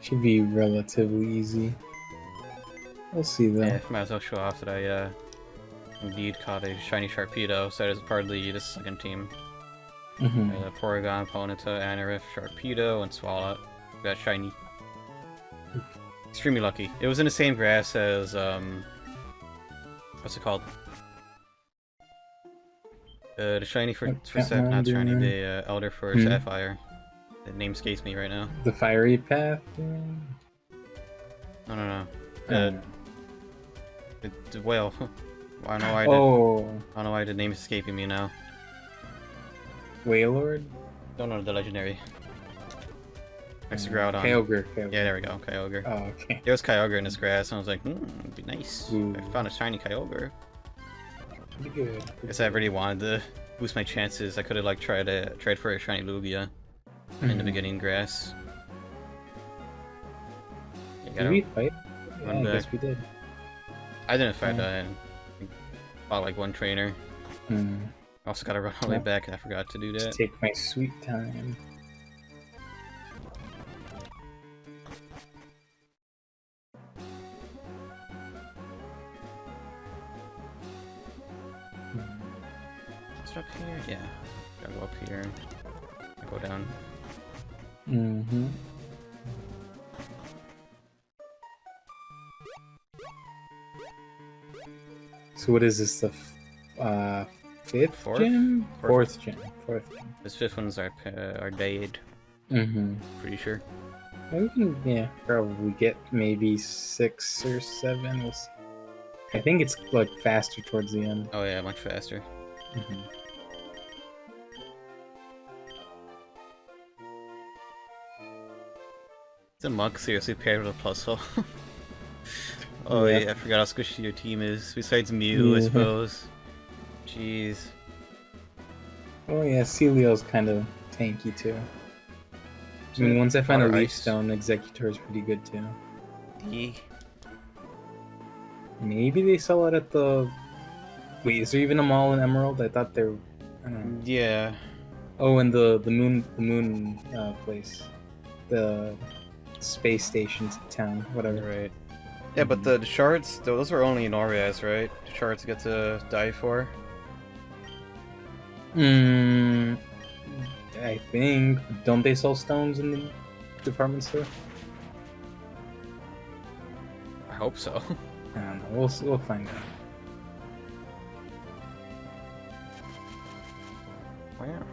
Should be relatively easy. We'll see though. Yeah, might as well show off that I indeed caught a shiny Sharpedo, so as part of the second team. Porygon, Ponyta, Anorith, Sharpedo, and Swallow. Got shiny. Extremely lucky. It was in the same grass as what's it called? The shiny for not shiny, the Elder for Sapphire. The name escapes me right now. The Fiery Path? No. The whale. I don't know why. I don't know why the name is escaping me now. Wailord? Don't know the legendary. Next to Groudon. Kyogre. Yeah, there we go. Kyogre. Oh, okay. There was Kyogre in this grass, and I was like, it'd be nice. Ooh. I found a shiny Kyogre. Pretty good. I guess I really wanted to boost my chances. I could have like tried for a shiny Lugia in the beginning grass. Did we fight? Yeah, I guess we did. I didn't fight that. I fought like one trainer. Also gotta run all the way back. I forgot to do that. Just take my sweet time. Is it up here? Yeah. Gotta go up here. Go down. So what is this? The fifth gym? Fourth gym. This fifth one's our Dade. Pretty sure. We can, probably get maybe 6 or 7. We'll see. I think it's like faster towards the end. Oh yeah, much faster. The mug seriously paired with a plus hole. Oh yeah, I forgot how squishy your team is. Besides Mew, I suppose. Jeez. Oh yeah, Celio's kind of tanky too. I mean, once I find a Leaf Stone, Executor is pretty good too. Maybe they sell it at the... Wait, is there even a mall in Emerald? I thought there... I don't know. Yeah. Oh, and the moon place. The space station town, whatever. Right. Yeah, but the shards, those were only in Orias, right? The shards get to die for? I think. Don't they sell stones in the department store? I hope so. I don't know. We'll find out. Wow.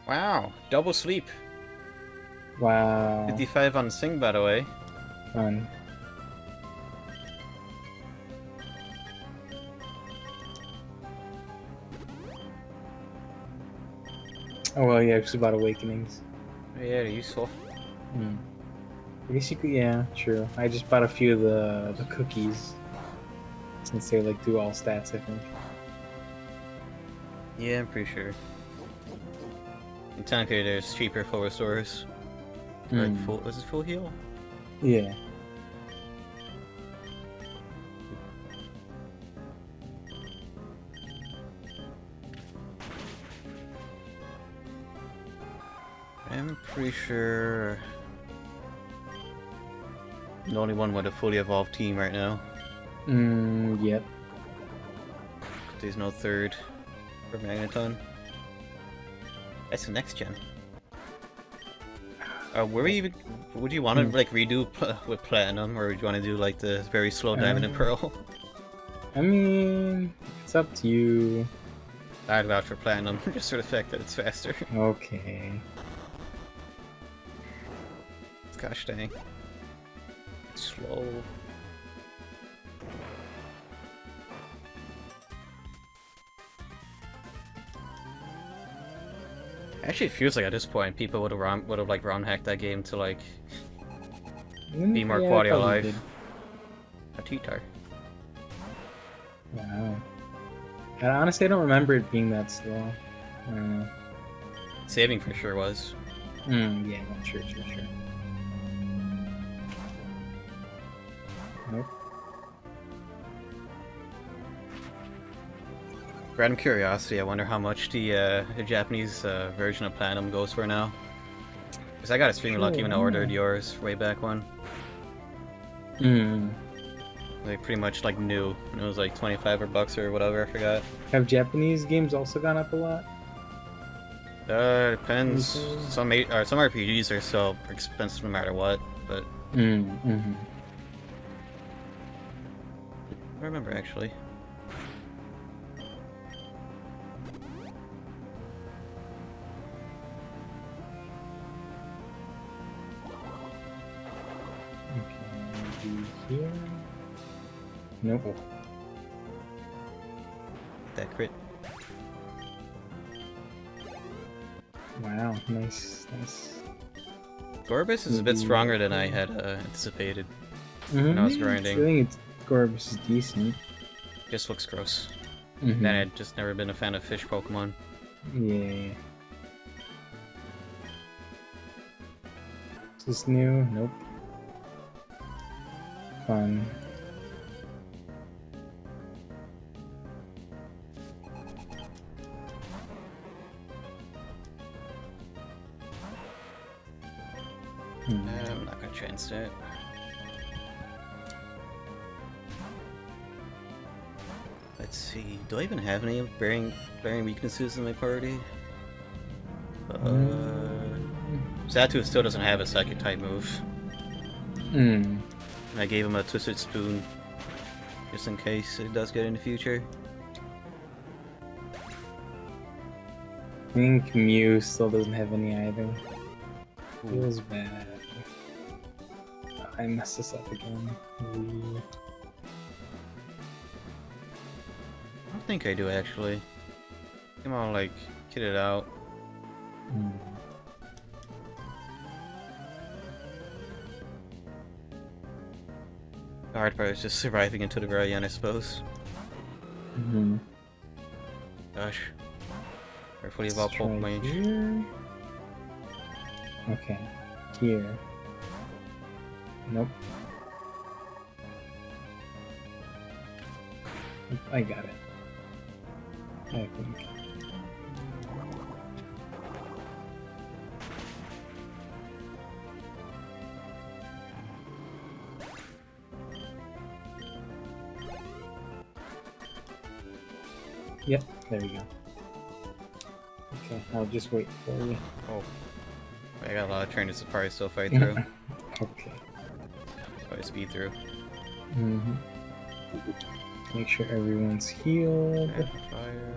Wow, double sleep. Wow. 55 on Sing, by the way. Fun. Oh well, yeah, it's about Awakenings. Oh, yeah, they're useful. I guess you could, yeah, true. I just bought a few of the cookies. Since they like do all stats, I think. Yeah, I'm pretty sure. In Tanker, there's cheaper full restores. Like full, was it full heal? Yeah. I'm pretty sure the only one with a fully evolved team right now. Yep. There's no third for Magneton. That's the next gen. Would you want to like redo with Platinum, or would you want to do like the very slow Diamond and Pearl? I mean, it's up to you. I'd vouch for Platinum, just for the fact that it's faster. Okay. Gosh dang. Slow. Actually, it feels like at this point people would have like ROM hacked that game to like be more quality of life. A T-Tar. Wow. Honestly, I don't remember it being that slow. Saving for sure was. Yeah, sure. Nope. Random curiosity, I wonder how much the Japanese version of Platinum goes for now. Because I got a stream lucky when I ordered yours way back when. Like pretty much like new. And it was like 25 bucks or whatever, I forgot. Have Japanese games also gone up a lot? Depends. Some RPGs are still expensive no matter what, but I remember actually. Here? Nope. That crit. Wow, nice. Gorbis is a bit stronger than I had anticipated when I was grinding. I think Gorbis is decent. Just looks gross. And I'd just never been a fan of fish Pokemon. Yeah. Is this new? Nope. Fun. I'm not gonna transit. Let's see. Do I even have any glaring weaknesses in my party? Zatu still doesn't have a psychic type move. I gave him a Twisted Spoon just in case it does get in the future. I think Mew still doesn't have any either. Feels bad. I messed this up again. I don't think I do actually. Come on, like, get it out. The hard part is just surviving into the Brian, I suppose. Gosh. Carefully about Pokemon range. Okay. Here. Nope. I got it. I think. Yep, there we go. Okay, I'll just wait for you. Oh. I got a lot of turns to probably still fight through. Okay. Probably speed through. Make sure everyone's healed. Fire.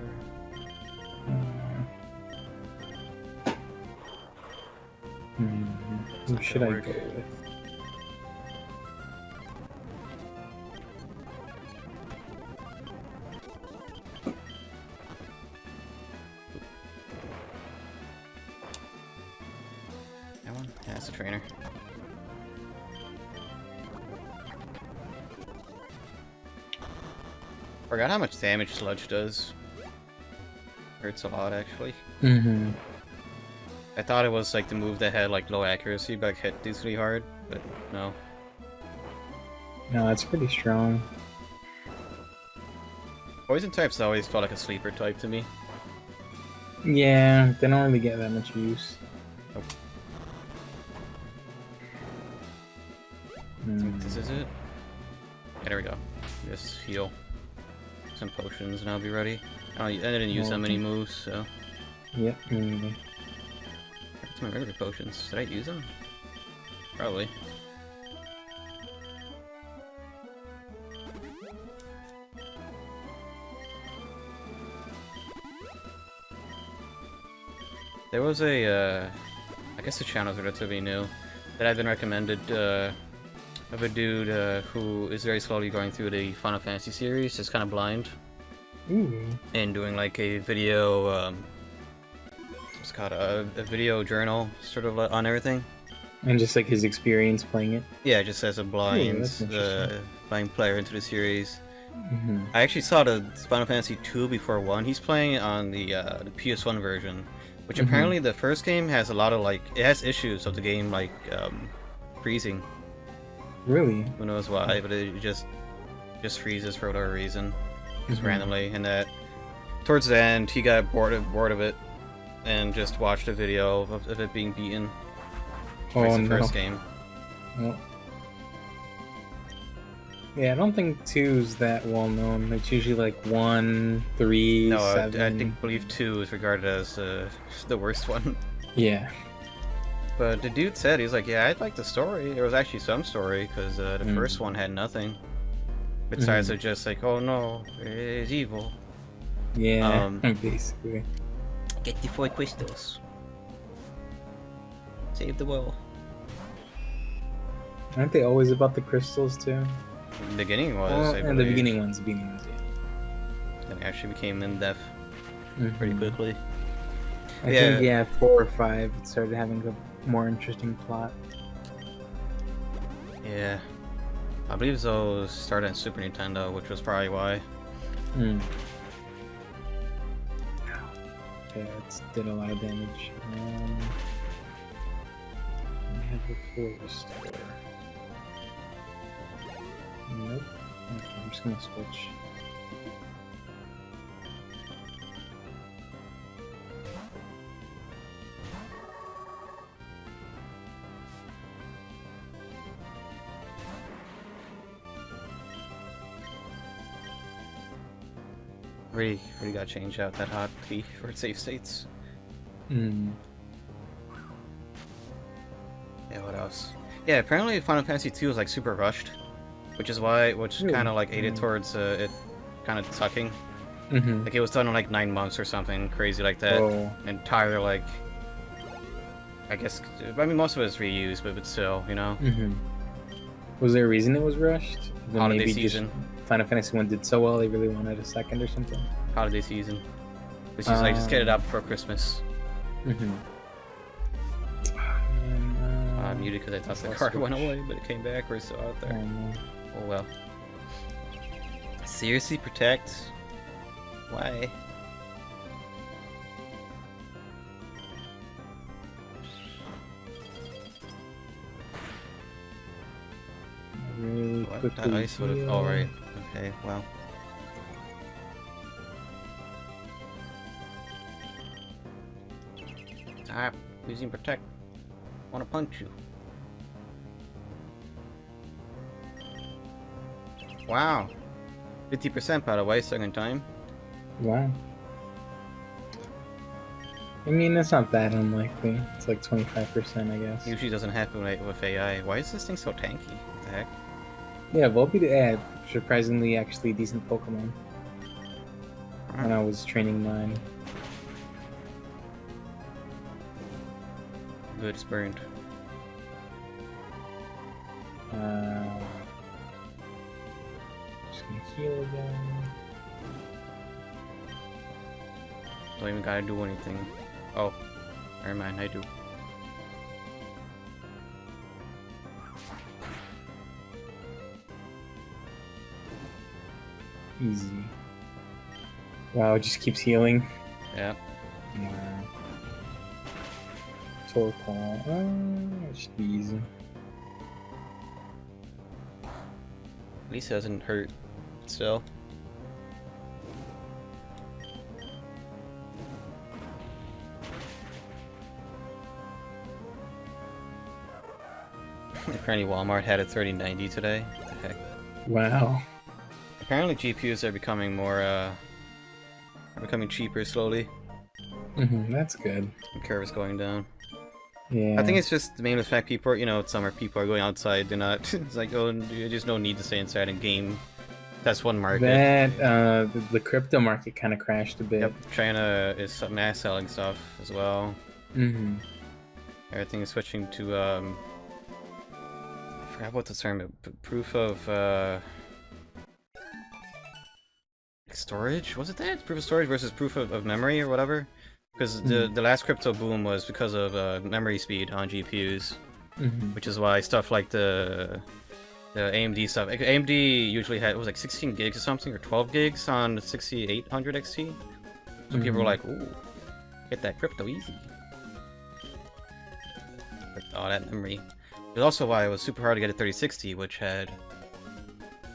Who should I go with? That one? Yeah, that's a trainer. Forgot how much damage Sludge does. Hurts a lot, actually. I thought it was like the move that had like low accuracy but hit decently hard, but no. No, it's pretty strong. Poison types always felt like a sleeper type to me. Yeah, they don't really get that much use. Nope. I think this is it. Yeah, there we go. Just heal. Some potions and I'll be ready. Oh, I didn't use that many moves, so... Yep, me neither. What's my regular potions? Did I use them? Probably. There was a, I guess the channel's relatively new, that I've been recommended, of a dude who is very slowly going through the Final Fantasy series, just kind of blind. And doing like a video, what's it called, a video journal, sort of on everything. And just like his experience playing it? Yeah, just as a blind player into the series. I actually saw the Final Fantasy 2 before 1. He's playing on the PS1 version, which apparently the first game has a lot of like, it has issues of the game like freezing. Really? Who knows why, but it just freezes for whatever reason, just randomly. And that towards the end, he got bored of it, and just watched a video of it being beaten. Oh It's no. the first game. Well, yeah, I don't think 2's that well known. It's usually like 1, 3, No, 7. I believe 2 is regarded as the worst one. Yeah. But the dude said, he's like, yeah, I like the story. There was actually some story, because the first one had nothing. Besides it just like, oh no, it's evil. Yeah, basically. Get the 4 crystals. Save the world. Aren't they always about the crystals too? The beginning was, Well, I and the believe. beginning ones, yeah. Then it actually became in-depth pretty quickly. I think, yeah, 4 or 5, it started having a more interesting plot. Yeah. I believe those started on Super Nintendo, which was probably why. Yeah, it did a lot of damage. I have a full restore. Nope. Okay, I'm just gonna switch. Really gotta change out that hotkey for save states. Mm. Yeah, what else? Yeah, apparently Final Fantasy 2 was like super rushed, which kind of like aided towards it kind of sucking. Like it was done in like 9 months or something crazy like that. Oh. Entire like, I guess, I mean most of it is reused, but still, you know. Was there a reason it was rushed? Then Holiday maybe season. Just Final Fantasy 1 did so well they really wanted a second or something. Holiday season. Which is like, just get it out before Christmas. I muted because I thought the card went away, but it came back. We're still out there. Oh well. Seriously, Protect? Why? Really What? quickly. That ice would have. Oh, right. Okay, well. Stop using Protect. I want to punch you. Wow. 50% by the way, second time. Wow. I mean, it's not that unlikely. It's like 25%, I guess. Usually doesn't happen with AI. Why is this thing so tanky? What the heck? Yeah, Volbeat to add surprisingly actually decent Pokemon when I was training mine. Good, it's burned. Just gonna heal again. Don't even gotta do anything. Oh, never mind, I do. Easy. Wow, it just keeps healing. Yeah. Wow. Torkoal. It should be easy. At least it doesn't hurt still. Apparently Walmart had a 3090 today. What the heck? Wow. Apparently GPUs are becoming more, are becoming cheaper slowly. That's good. The curve is going down. Yeah. I think it's just the main fact people are, you know, summer people are going outside. They're not, it's like, oh, there's no need to stay inside and game. That's one market. That, the crypto market kind of crashed a bit. Yep, China is mass selling stuff as well. Everything is switching to, I forgot what the term, proof of, storage? Was it that? Proof of storage versus proof of memory or whatever? Because the last crypto boom was because of memory speed on GPUs, which is why stuff like the AMD stuff. AMD usually had, it was like 16 gigs or something, or 12 gigs on the 6800 XT. So people were like, ooh, get that crypto easy. With all that memory. It's also why it was super hard to get a 3060, which had,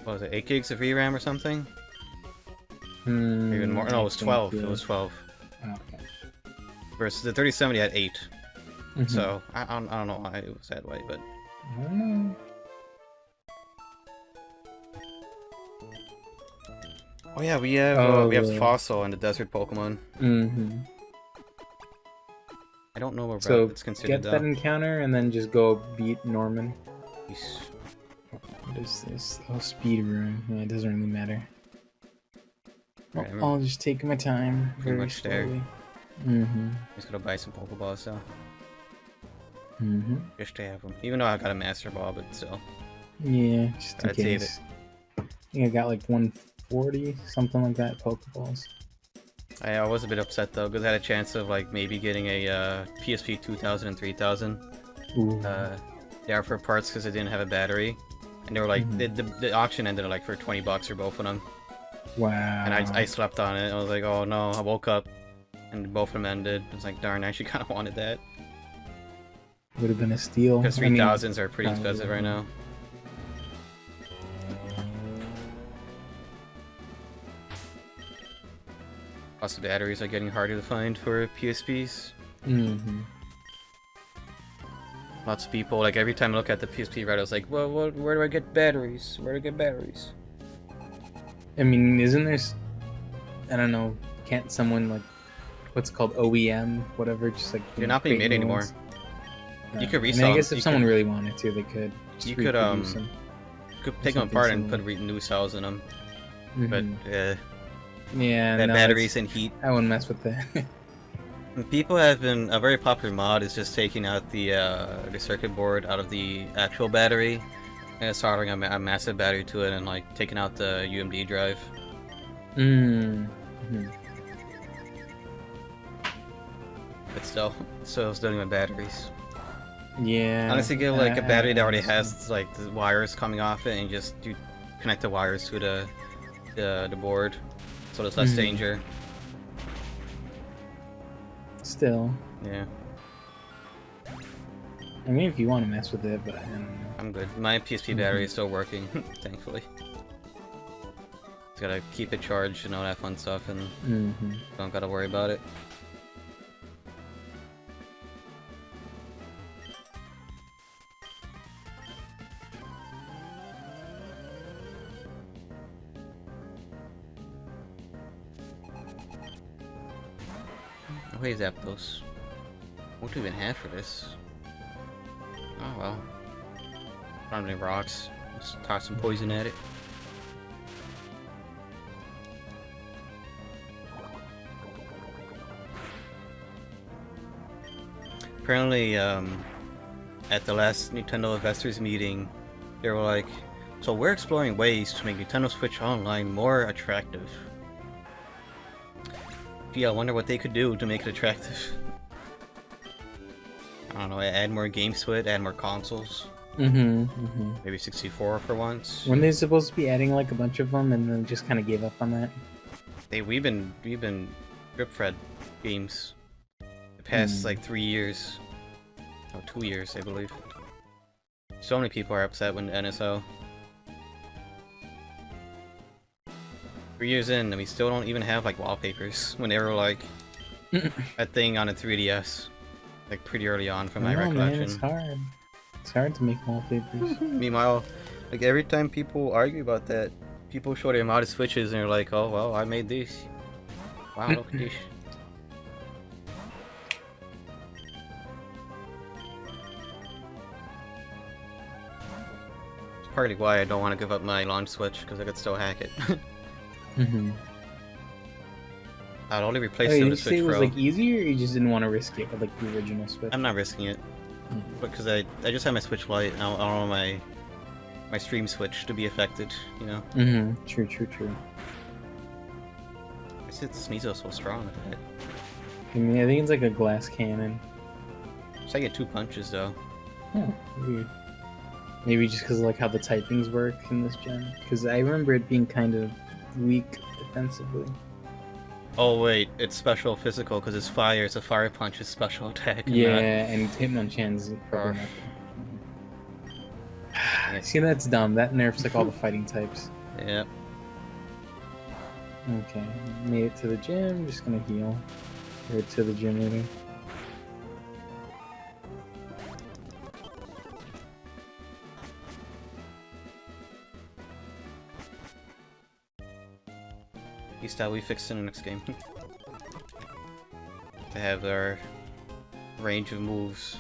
what was it, 8 gigs of VRAM or something? Even more. No, it was 12. It was 12. Okay. Versus the 3070 had 8. Mhm. So I don't know why it was that way, but I don't know. oh yeah, we have Fossil and the Desert Pokemon. Mm-hmm. I don't know what So route it's considered get that encounter and then just go beat Norman. Yeesh. What is this? Oh, speed room. Yeah, it doesn't really matter. Right, I'll just take my time Pretty very much there. slowly. Mm-hmm. Just gotta buy some Pokeballs though. Mm-hmm. Just to have them. Even though I got a Master Ball, but still. Yeah, just in Gotta save case. I think I got like 140, something like that, Pokeballs. I was a bit upset though, because I had a chance of like maybe getting a PSP 2000 and 3000. Ooh. They are for parts because they didn't have a battery. And they were like, Mhm. the auction ended like for 20 bucks for both of them. Wow. And I slept on it. I was like, oh no, I woke up and both of them ended. I was like, darn, I actually kind of wanted that. Would have been a steal. Because 3000s are pretty expensive right now. Plus the batteries are getting harder to find for PSPs. Mm-hmm. Lots of people, like every time I look at the PSP Reddit, I was like, well, where do I get batteries? Where do I get batteries? I mean, isn't there... I don't know, can't someone like... What's it called? OEM? Whatever, just like... They're not being create made new anymore. ones? You could I mean, resell I guess them. if someone really wanted to, they could. Just You could, reproduce them. You could take them something apart and similar. put new cells in them. But, Mhm. Yeah, that no, batteries and heat. I wouldn't mess with that. People have been, a very popular mod is just taking out the circuit board out of the actual battery and soldering a massive battery to it and like taking out the UMD drive. Mm-hmm. But still doing my batteries. Yeah. Honestly, get like a battery that already understand. has like the wires coming off it and just connect the wires to the board, so there's less Mhm. danger. Still. Yeah, I mean, if you want to mess with it, but I don't know. I'm good. My PSP battery is still working, thankfully. Just gotta keep it charged and all that fun stuff, and Mm-hmm. don't gotta worry about it. Oh, hey, Zapdos. What do we even have for this? Oh well. Found any rocks. Just toss some poison at it. Apparently, at the last Nintendo investors meeting, they were like, so we're exploring ways to make Nintendo Switch Online more attractive. Gee, I wonder what they could do to make it attractive. I don't know, add more games to it, add more consoles. Mm-hmm. Mm-hmm. Maybe 64 for once. Weren't they supposed to be adding like a bunch of them and then just kind of gave up on that? We've been drip-fed games the past like 3 years. Oh, 2 years, I believe. So many people are upset when NSO. 3 years in, and we still don't even have like wallpapers. When they were like a thing on a 3DS, like pretty early on, from my I don't know, man, recollection. it's hard. It's hard to make wallpapers. Meanwhile, like every time people argue about that, people show their modded Switches and they're like, "Oh well, I made this. Wow, look at this." It's partly why I don't want to give up my launch Switch, because I could still hack it. Mm-hmm. I'd only replace Oh, it you with a say Switch it was Pro. like easier, or you just didn't want to risk it with like the original Switch? I'm not risking it, because I just have my Switch Lite. I don't want my stream Switch to be affected. You know. Mm-hmm. True. I said Sneaso's so strong with that. I mean, I think it's like a glass cannon. So I get 2 punches though. Huh, weird. Maybe just because of like how the typings work in this gen. Because I remember it being kind of weak defensively. Oh wait, it's special physical because it's fire. It's a fire punch. It's special attack. And Yeah, and Hitmonchan's probably not. See, that's dumb. That nerfs like all the fighting types. Yeah. Okay, made it to the gym. Just gonna heal. Or to the gym later. Least that we fix in the next game. To have their range of moves.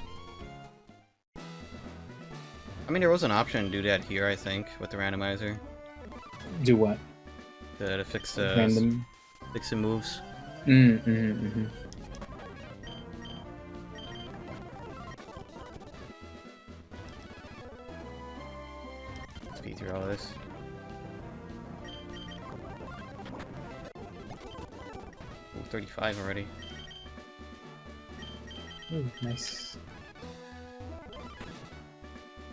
I mean, there was an option to do that here, I think, with the randomizer. Do what? To fix Random. fix the moves. Mm-hmm. Speed through all of this. Ooh, 35 already. Ooh, nice.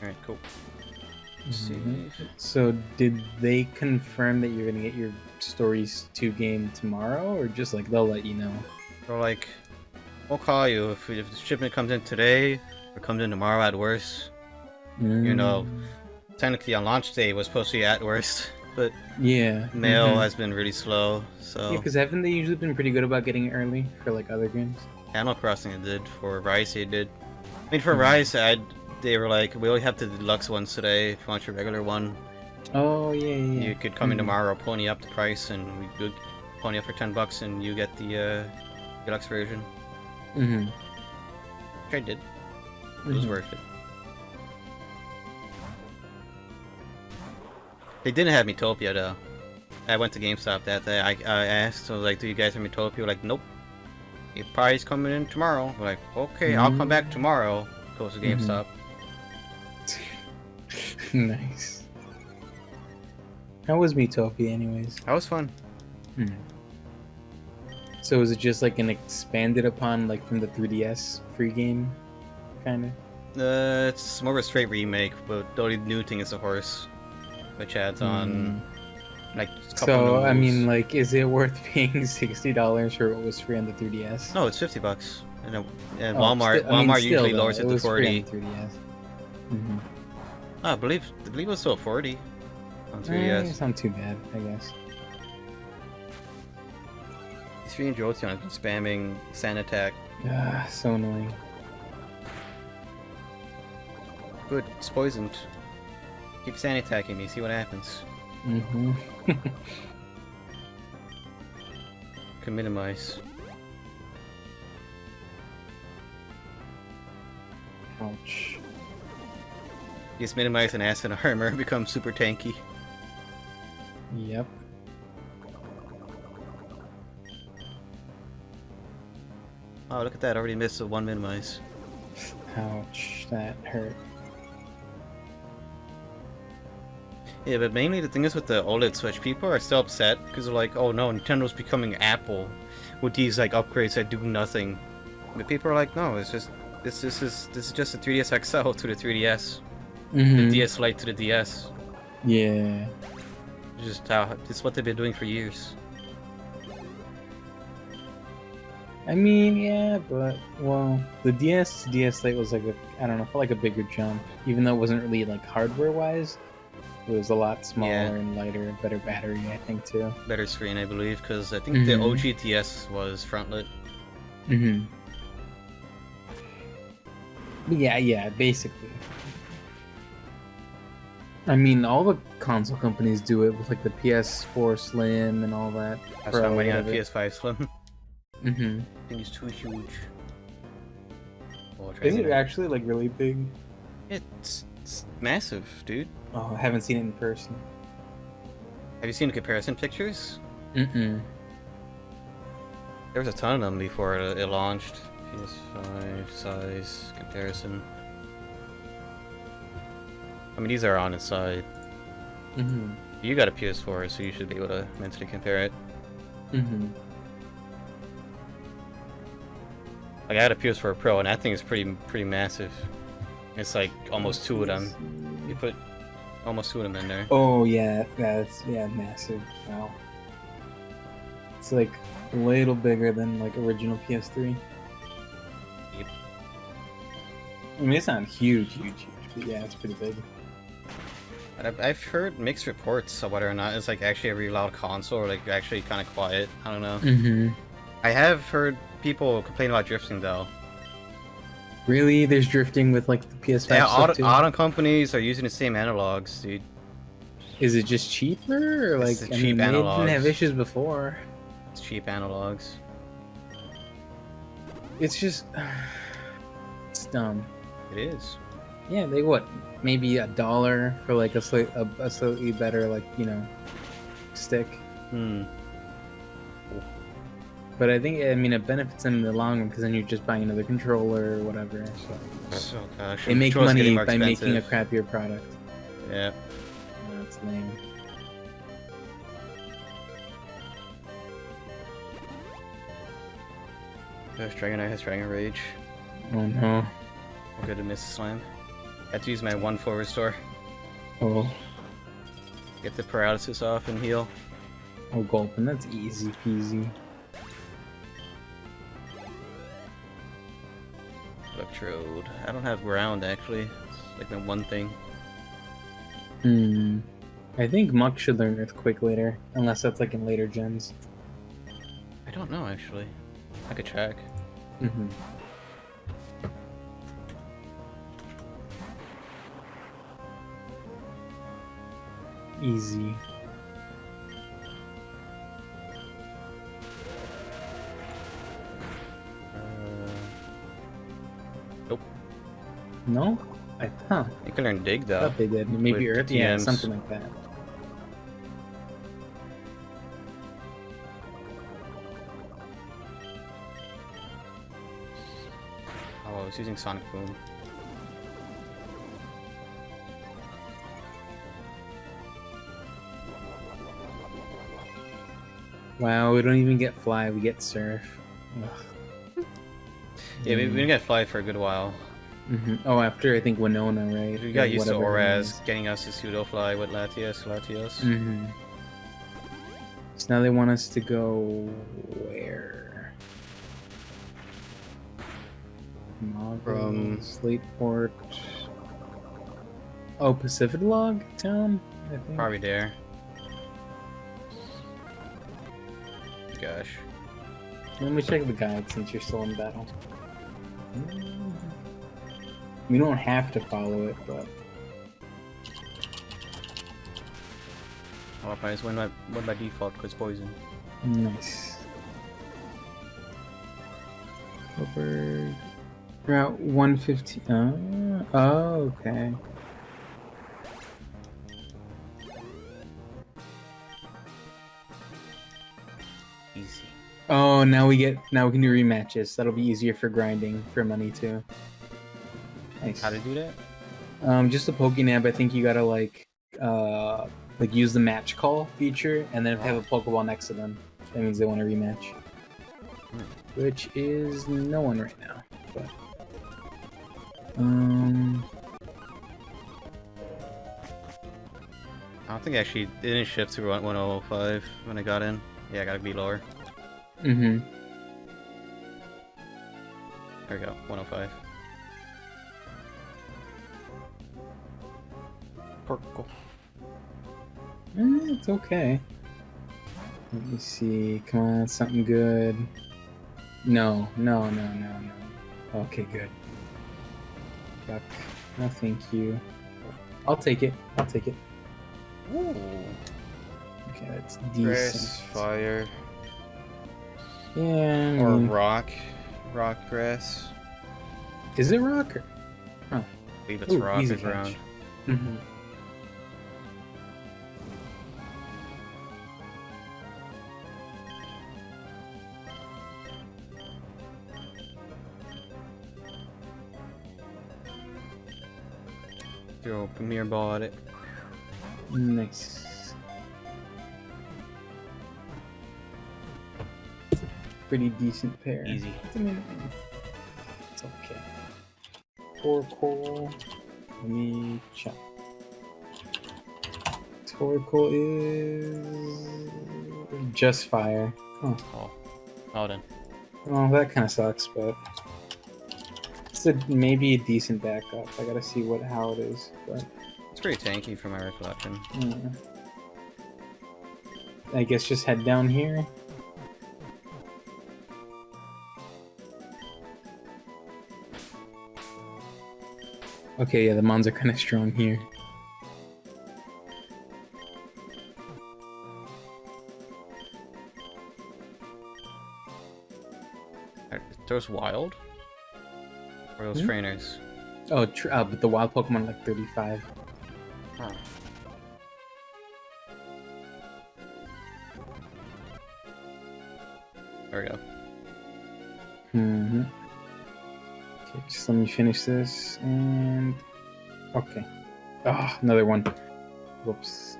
Alright, cool. Let's see. So, did they confirm that you're gonna get your Stories 2 game tomorrow, or just like they'll let you know? They're like, we'll call you if the shipment comes in today or comes in tomorrow at worst. You know, technically on launch day it was supposed to be at worst, but yeah, mail has been really slow. So yeah, because haven't they usually been pretty good about getting it early for like other games? Animal Crossing it did. For Rise it did. I mean, for Rise, they were like, we only have the deluxe ones today. If you want your regular one, oh yeah. you could come in tomorrow, pony up the price, and we could pony up for $10, and you get the deluxe version. Which I did. It was worth it. They didn't have Metopia though. I went to GameStop that day. I asked, so I was like, do you guys have Metopia? We're like, nope. Your price coming in tomorrow. We're like, okay, I'll come back tomorrow. Goes to GameStop. Nice. How was Metopia anyways? That was fun. So is it just like an expanded upon, like from the 3DS free game, kind of? It's more of a straight remake, but the only new thing is the horse, which adds on like a couple So new I mean, moves. like, is it worth paying $60 for what was free on the 3DS? No, it's $50. And Walmart Walmart usually lowers it to 40. 3DS. Oh, I believe it was still 40 on 3DS. It's not too bad, I guess. Three and Jolteon have been spamming Sand Attack. So annoying. Good, it's poisoned. Keep Sand Attacking me, see what happens. Can minimize. Ouch. Just minimize an acid armor, becomes super tanky. Yep. Oh, look at that, already missed a one minimize. Ouch, that hurt. Yeah, but mainly the thing is with the OLED Switch, people are still upset because they're like, oh no, Nintendo's becoming Apple with these like upgrades that do nothing. But people are like, no, it's just this is just a 3DS XL to the 3DS, the DS Lite to the DS. Yeah. It's what they've been doing for years. I mean, yeah, but, well, the DS to DS Lite was like I don't know, felt like a bigger jump. Even though it wasn't really, like, hardware-wise, it was a lot smaller and lighter, better battery, I think, too. Better screen, I believe, because I think the OG DS was frontlit. Yeah, basically. I mean, all the console companies do it with, like, the PS4 Slim and all that. That's how many on PS5 Slim. I think it's too huge. Is it actually, like, really big? It's massive, dude. Oh, I haven't seen it in person. Have you seen the comparison pictures? Mm-mm. There was a ton of them before it launched. PS5 size comparison. I mean, these are on its side. You got a PS4, so you should be able to mentally compare it. Like, I had a PS4 Pro, and that thing is pretty massive. It's like almost two of them. You put almost two of them in there. Oh yeah, that's massive. Wow. It's like a little bigger than like original PS3. Yep. I mean, it's not huge, but yeah, it's pretty big. I've heard mixed reports of whether or not it's like actually a really loud console or like actually kind of quiet. I don't know. Mm-hmm. I have heard people complain about drifting though. Really? There's drifting with like the PS5 Yeah, stuff too? auto companies are using the same analogs, dude. Is it just cheaper? Or like, It's the I cheap mean, they didn't have analogs. issues before. It's cheap analogs. It's just, it's dumb. It is. Yeah, they what? Maybe $1 for like a slightly better, like, you know, stick. Hmm. But I think, I mean, it benefits them in the long run because then you're just buying another controller or whatever. So So gosh. they make controls getting money more by making a expensive. crappier product. Yeah. That's lame. Gosh, Dragonite has Dragon Rage. Oh no. I'm good to miss slam. I have to use my 1-4 restore. Oh. Get the paralysis off and heal. Oh, Gulpin, that's easy peasy. Electrode. I don't have ground actually. It's like the one thing. Hmm. I think Muck should learn Earthquake later, unless that's like in later gens. I don't know actually. I could check. Mm-hmm. Easy. Nope. No? Huh. You can learn dig I though. thought they did. Maybe With Earth? Yeah, TMs. something like that. Oh, I was using Sonic Boom. Wow, we don't even get Fly, we get Surf. Ugh. Yeah, we didn't get Fly for a good while. Mm-hmm. Oh, after I think Winona, right? We got Or used to whatever her name Oraz getting us to pseudo fly with Latios. Mm-hmm. So now they want us to go where? From- Slateport. Oh, Pacific Log Town, I think. Probably there. Gosh. Let me check the guide since you're still in battle. We don't have to follow it, but Oh, I just went by default because poison. nice. Over Route 115. Oh, okay. Easy. Oh, now we can do rematches. That'll be easier for grinding for money too. Nice. How to do that? Just a Pokénab. I think you gotta like use the match call feature, and then if they have a Pokeball next to them, that means they want a rematch. Which is no one right now. But I don't think actually it didn't shift to 105 when I got in. Yeah, I gotta be lower. mm-hmm. There we go, 105. Purple. It's okay. Let me see. Come on, something good. No. Okay, good. Fuck. No, thank you. I'll take it. Ooh. Okay, that's decent. Grass, fire, Yeah. I or mean, rock grass. is it rock? Or... I believe it's Ooh, rock easy or catch. ground. Mm-hmm. Throw a Premier Ball at it. Nice. Pretty decent pair. Easy. It's okay. Torkoal. Let me check. Torkoal is just fire. Oh, Oh, then. well, that kind of sucks, but it's maybe a decent backup. I gotta see how it is, but pretty tanky from my recollection. Yeah. I guess just head down here. Okay, yeah, the mons are kind of strong here. Are those wild? Or those trainers? Oh, but the wild Pokemon are like 35. Huh. There we go. Mm-hmm. Okay, just let me finish this, and... Okay. Ah, another one. Whoops.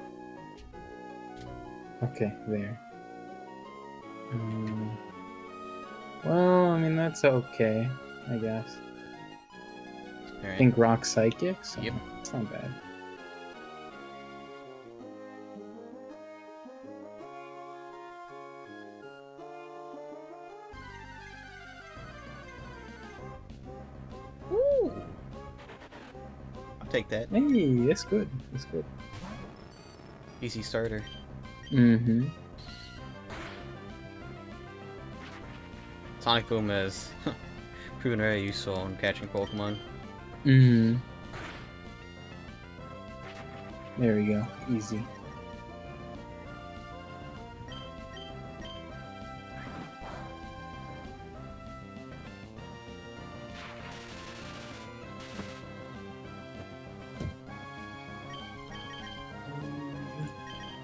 Okay, there. Well, I mean, that's okay, I guess. All right. I think Rock Psychic, so Yep. it's not bad. Ooh. I'll take that. Hey, that's good. That's good. Easy starter. Mm-hmm. Sonic Boom has proven very useful in catching Pokemon. Mm-hmm. There we go. Easy.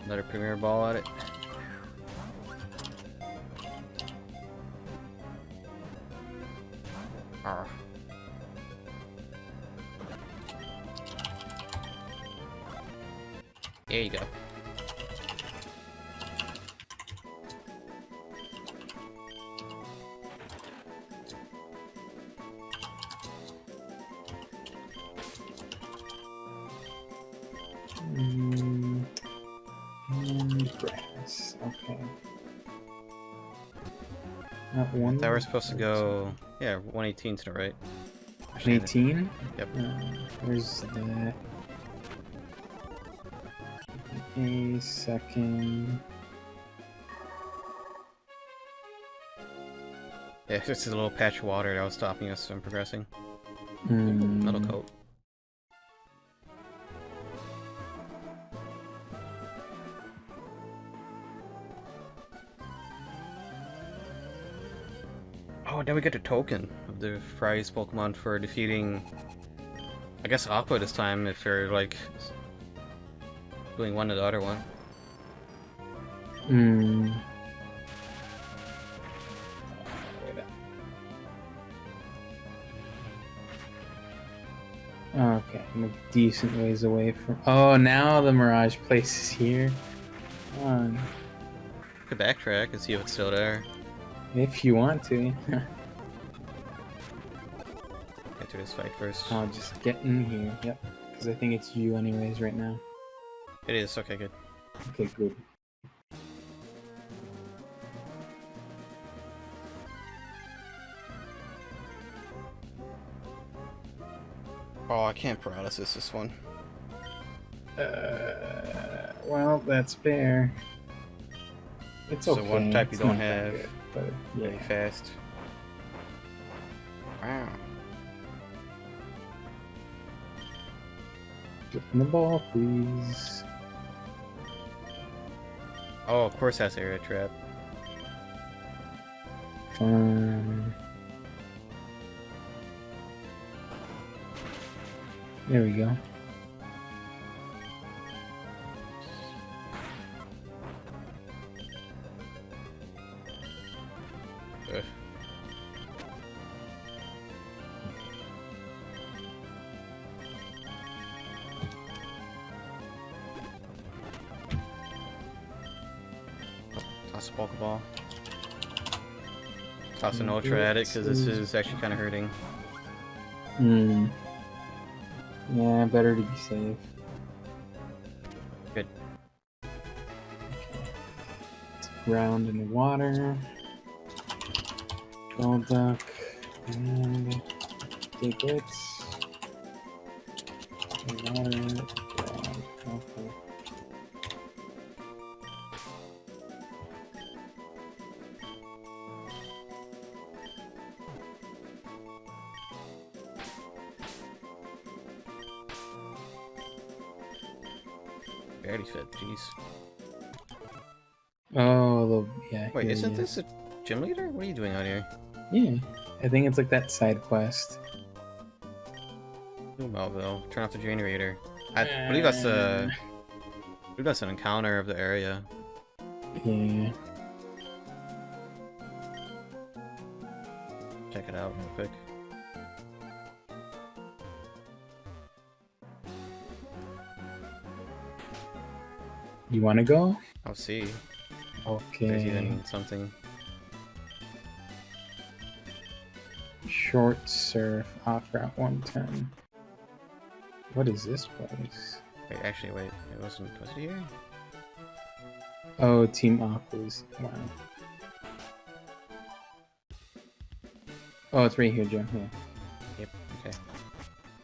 Another Premier Ball at it. Arr. There you go. And grass. Okay. Not one. That we're supposed to go. Yeah, 118 to the right. 18? Yep. Where's that? A second. Yeah, it's just a little patch of water that was stopping us from progressing. Mm. Metal coat. Oh, then we get a token of the prize Pokemon for defeating, I guess, Aqua this time, if you're, like, doing one to the other one. Hmm. Okay, I'm a decent ways away from... Oh, now the Mirage Place is here. Come on. Could backtrack and see if it's still there. If you want to. Get through this fight first. I'll just get in here. Yep. Because I think it's you anyways right now. It is, okay, good. Okay, good. Oh, I can't paralysis this one. Well, that's fair. It's So okay. one type you It's don't not that have. good, but yeah. Really fast. Wow. Get in the ball, please. Oh, of course that's area trap. Fine. There we go. Ugh. Toss a Pokeball. Toss an Ultra at it, because this is actually kind of hurting. Hmm. Yeah, better to be safe. Good. It's ground in the water. Golduck. And dig it. Water. Okay. Barely fit, jeez. Oh, yeah. Wait, here isn't he this is. a gym leader? What are you doing out here? Yeah, I think it's like that side quest. Melville, turn off the generator. I believe that's a. I believe that's an encounter of the area. Yeah. Check it out real quick. You want to go? I'll see. Okay. There's even something. Short surf, off route 110. What is this place? Wait, actually, wait. It wasn't. Was it here? Oh, Team Aquas. Wow. Oh, it's right here, Joe. Yeah. Yep. Okay.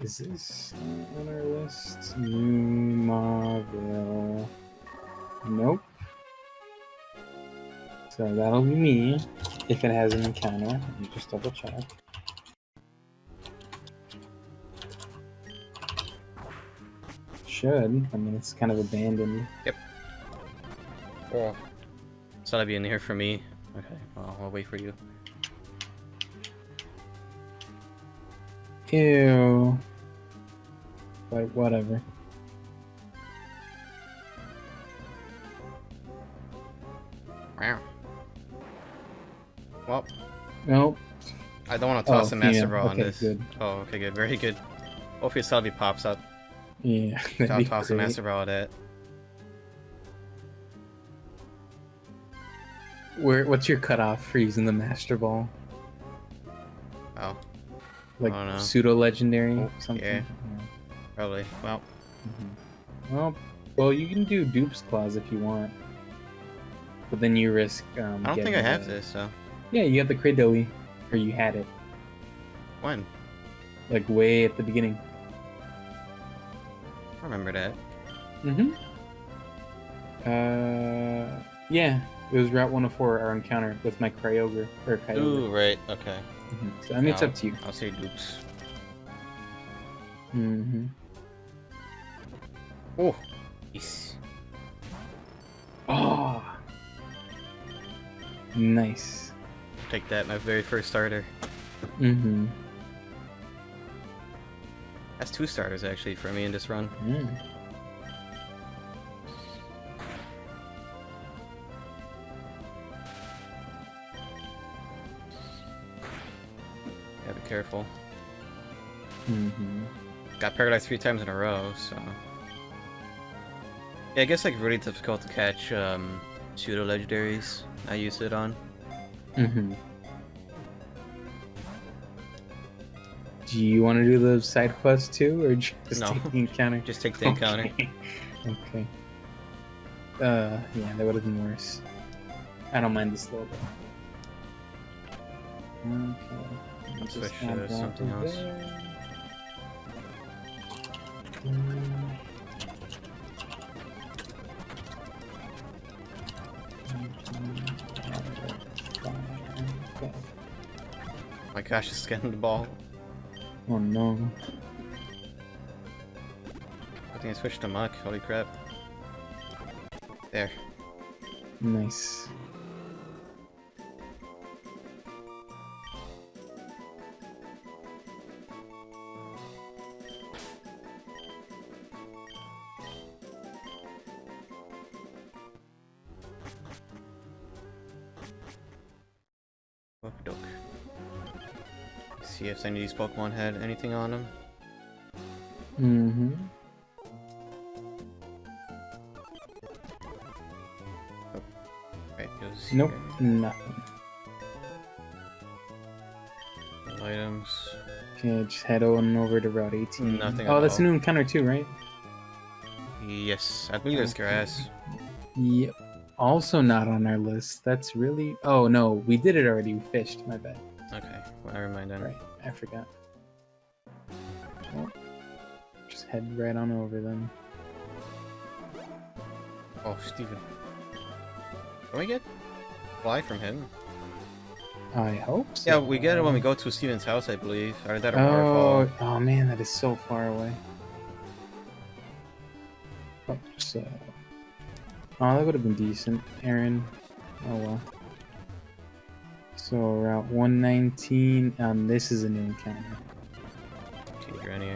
Is this on our list? Marvel. Nope. So that'll be me if it has an encounter. Let me just double check. Should. I mean, it's kind of abandoned. Yep. Oh. So that'll be in here for me. Okay. Well, I'll wait for you. Ew. But whatever. Wow. Well, Nope. I don't want to toss a Master female. Ball on Okay, this. good. Oh, okay, good. Very good. Hopefully Selby pops up. Yeah, that'd I'll be toss a great. Master Ball at it. What's your cutoff for using the Master Ball? Oh, Like I don't know. pseudo legendary, Oh, something. yeah. Probably. Well, Well, you can do Dupe's Claws if you want, but then you risk. I don't think I have this, so. Yeah, you have the Cradilly, or you had it, When? like way at the beginning. I remember that. Yeah, it was Route 104, our encounter with my Kyogre or Kyogre. Ooh, right. Okay. So I mean, it's up to you. I'll say dupes. Oh. Yes. Oh, nice. Take that, my very first starter. That's 2 starters actually for me in this run. Gotta be careful. Got paralyzed 3 times in a row, so. Yeah, I guess like really difficult to catch pseudo legendaries. I used it on. Do you want to do those side quests too, or just No. take the encounter? Just take the encounter. Okay. Yeah, that would have been worse. I don't mind this little bit. Okay. Let's Just switch add to that something over else. there. Okay. My gosh, just getting the ball. Oh no. I think I switched to Muck. Holy crap. There. Nice. Okey-doke. See if any of these Pokemon had anything on them. Oh, right, goes Nope, here. nothing. Items. Okay, just head on over to Route 18. Nothing Oh, at that's a all. new encounter too, right? Yes, I believe there's grass. Yep. Also not on our list. That's really... Oh, no. We did it already. We fished. My bad. Okay, well, never mind then. Right. I forgot. Well, just head right on over then. Oh, Steven. Can we get fly from him? I hope so. Yeah, we get it when we go to Steven's house, I believe. Or is that a waterfall? Oh man, that is so far away. Oh, so... Oh, that would have been decent, Aaron. Oh well. So Route 119, this is a new encounter. Granny.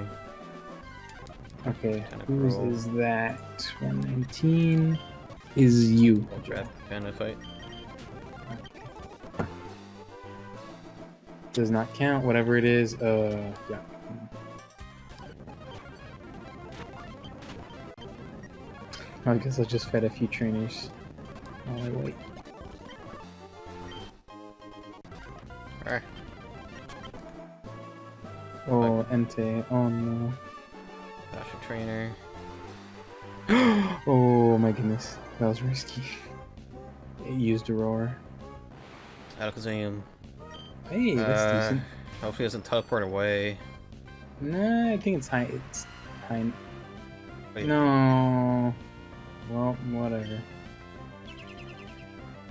Okay, Kind of whose cruel. is that? 119 is you. Rat panda fight. Does not count, whatever it is, yeah. I guess I just fed a few trainers while I wait. Alright. Oh, Entei, oh no. Dash a trainer. Oh my goodness, that was risky. It used a roar. Alakazam. Hey, that's decent. Hopefully it doesn't teleport away. Nah, I think it's high. It's high. Wait. No. Well, whatever.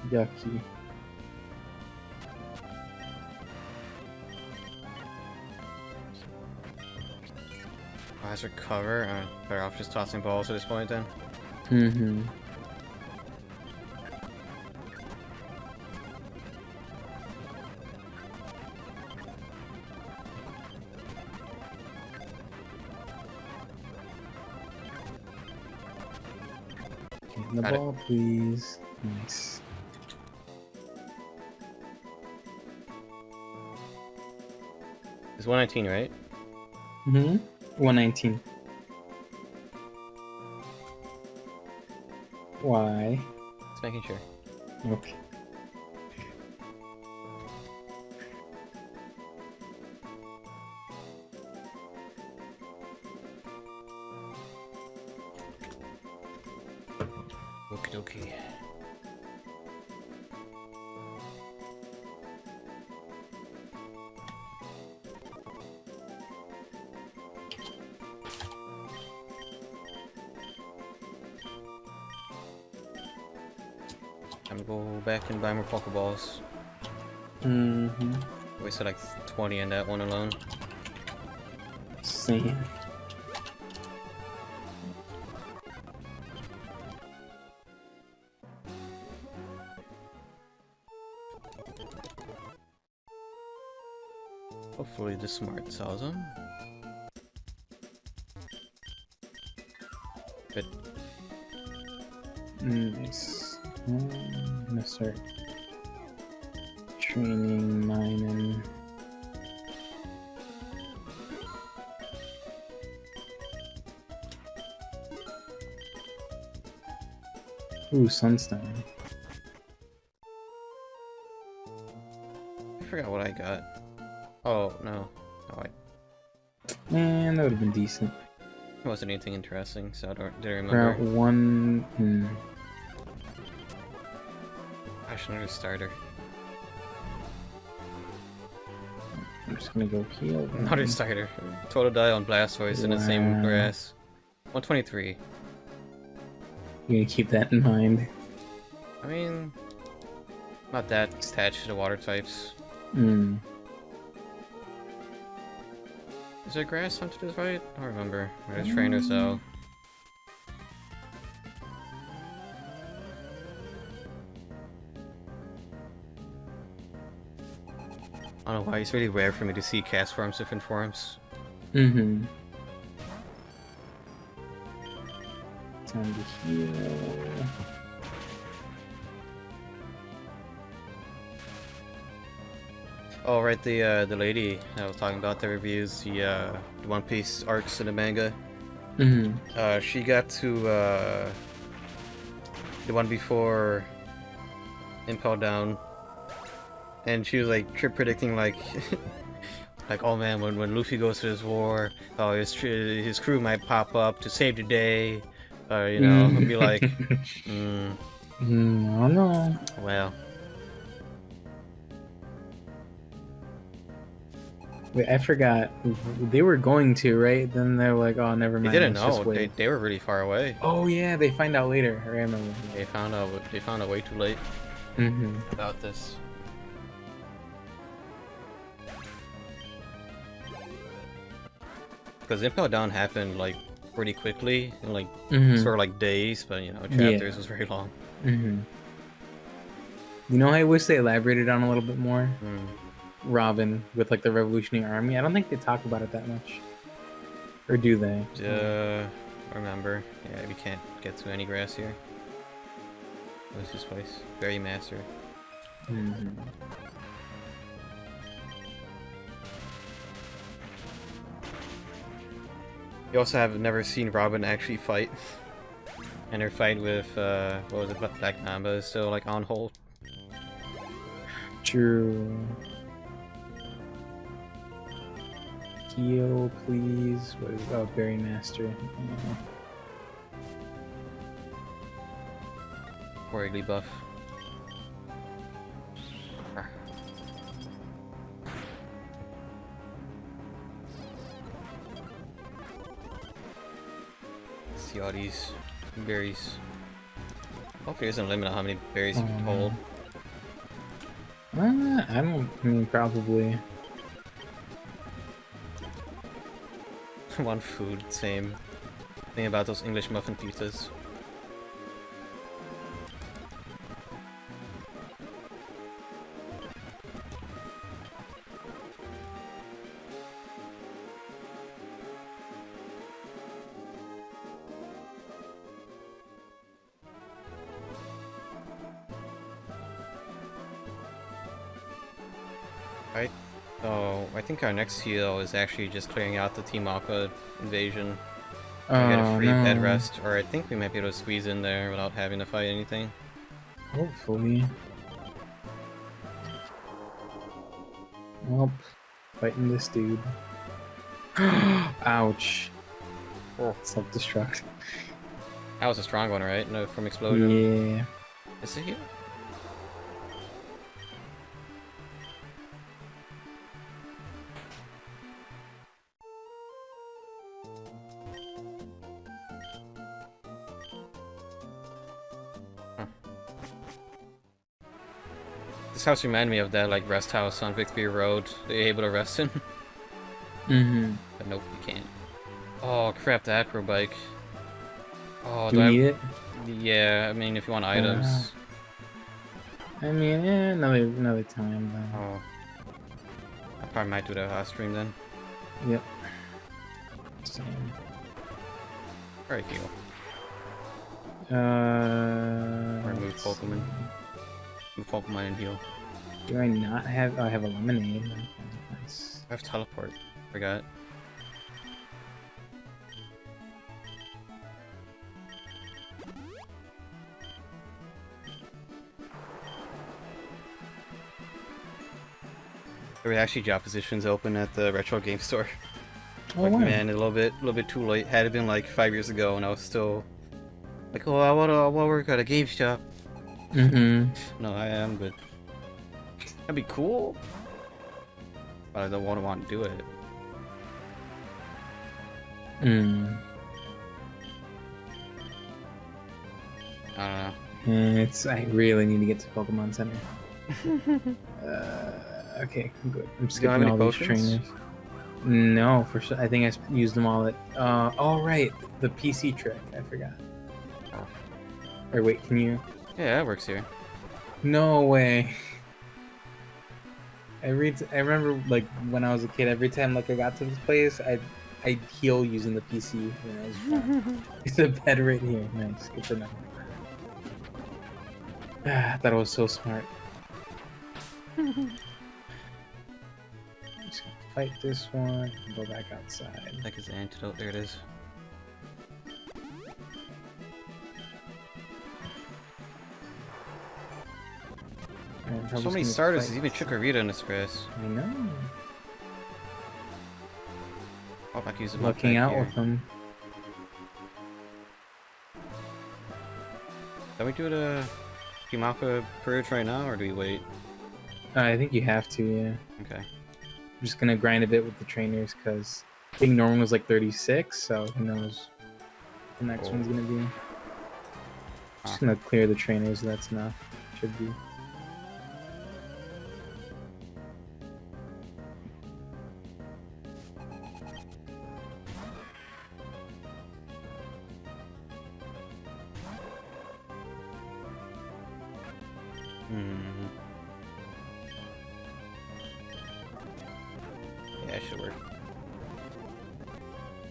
Yucky. Oh, has recover. Better off just tossing balls at this point then. Mm-hmm. The Got it. ball, please. Nice. It's 119, right? Mm-hmm. 119. Why? Just making sure. Okay. Okie dokie. Time to go back and buy more Pokeballs. Mm-hmm. Wasted like 20 in that one alone. Same. Hopefully the smart sells them. Good. Nice. I'm gonna start training mine and ooh, Sunstone. I forgot what I got. Oh, no. Oh, Man, that would have been decent. it wasn't anything interesting, so I didn't Route remember. 1. Actually, another starter. I'm just gonna go heal. them. Another starter. Total die on Blastoise in the same Wow. grass. 123. You're gonna keep that in mind. I mean, not that attached to the water types. Hmm. Is there grass onto this right? I don't remember. There's trainers though. I don't know why, it's really rare for me to see cast forms, different forms. Mm-hmm. Time to heal. Oh, right, the lady I was talking about that reviews the One Piece arcs in the manga. Mm-hmm. She got to the one before Impel Down, and she was like predicting like like, oh man, when Luffy goes to this war, oh his crew might pop up to save the day, or you know, and be like, I don't know. well, Wait, I forgot. They were going to, right? Then they're like, oh, never They mind. didn't Let's just know. wait. They were really far away. Oh yeah, they find out later. I remember. They found out. They found out way too late about this. Because Impel Down happened like pretty quickly in like sort of like days, but you know, chapters was very long. You know, I wish they elaborated on a little bit more. Mm. Robin with like the Revolutionary Army. I don't think they talk about it that much, or do they? Remember? Yeah, we can't get to any grass here. What's this place? Berry Master. You also have never seen Robin actually fight. And her fight with, what was it, Black Mamba is still, like, on hold. True. Heal, please. What is, oh, Berry Master. Yeah. Or Iggly buff. See all these berries. Hopefully there's a limit on how many berries you can hold. I mean, probably. One food, same thing about those English muffin pizzas. Right? Oh, I think our next heal is actually just clearing out the Team Aqua invasion. We get a free bed rest, or I think we might be able to squeeze in there without having to fight anything. Hopefully. Nope. Fighting this dude. Ouch. Oh. Self-destruct. That was a strong one, right? No, from explosion. Yeah. Is it here? This house reminded me of that like rest house on Victory Road that you're able to rest in. But nope, you can't. Oh crap, the acro bike. Oh, do we need it? Yeah, I mean if you want items. I mean, another time though. Oh. I probably might do that last stream then. Yep. Same. Alright, heal. Or move Pokemon. Move Pokemon and heal. Do I not have? Oh, I have a lemonade. Nice. I have teleport. Forgot. There were actually job positions open at the retro game store. Oh, like wow. Man, a little bit too late. Had it been like 5 years ago, and I was still like, oh, I wanna work at a game shop. No, I am, but that'd be cool. But I don't want to do it. I don't know. I really need to get to Pokemon Center. Okay, good. I'm skipping all these trainers. No, for sure. I think I used them all at. Oh right, the PC trick. I forgot. Oh. Or wait, can you? Yeah, that works here. No way. I remember like when I was a kid, every time like I got to this place, I'd heal using the PC when I was fun. It's a bed right here. Nice, good to know. I thought it was so smart. Just gonna fight this one and go back outside. Like his antidote. There it is. So many starters, there's even Chikorita in this grass. I know. I'll back use them. Looking out with them. Can we do the Kimaka Purge right now, or do we wait? I think you have to, yeah. Okay. just gonna grind a bit with the trainers because I think normal was like 36, so who knows what the next one's gonna be. Just gonna clear the trainers. That's enough. Should be. Yeah, it should work.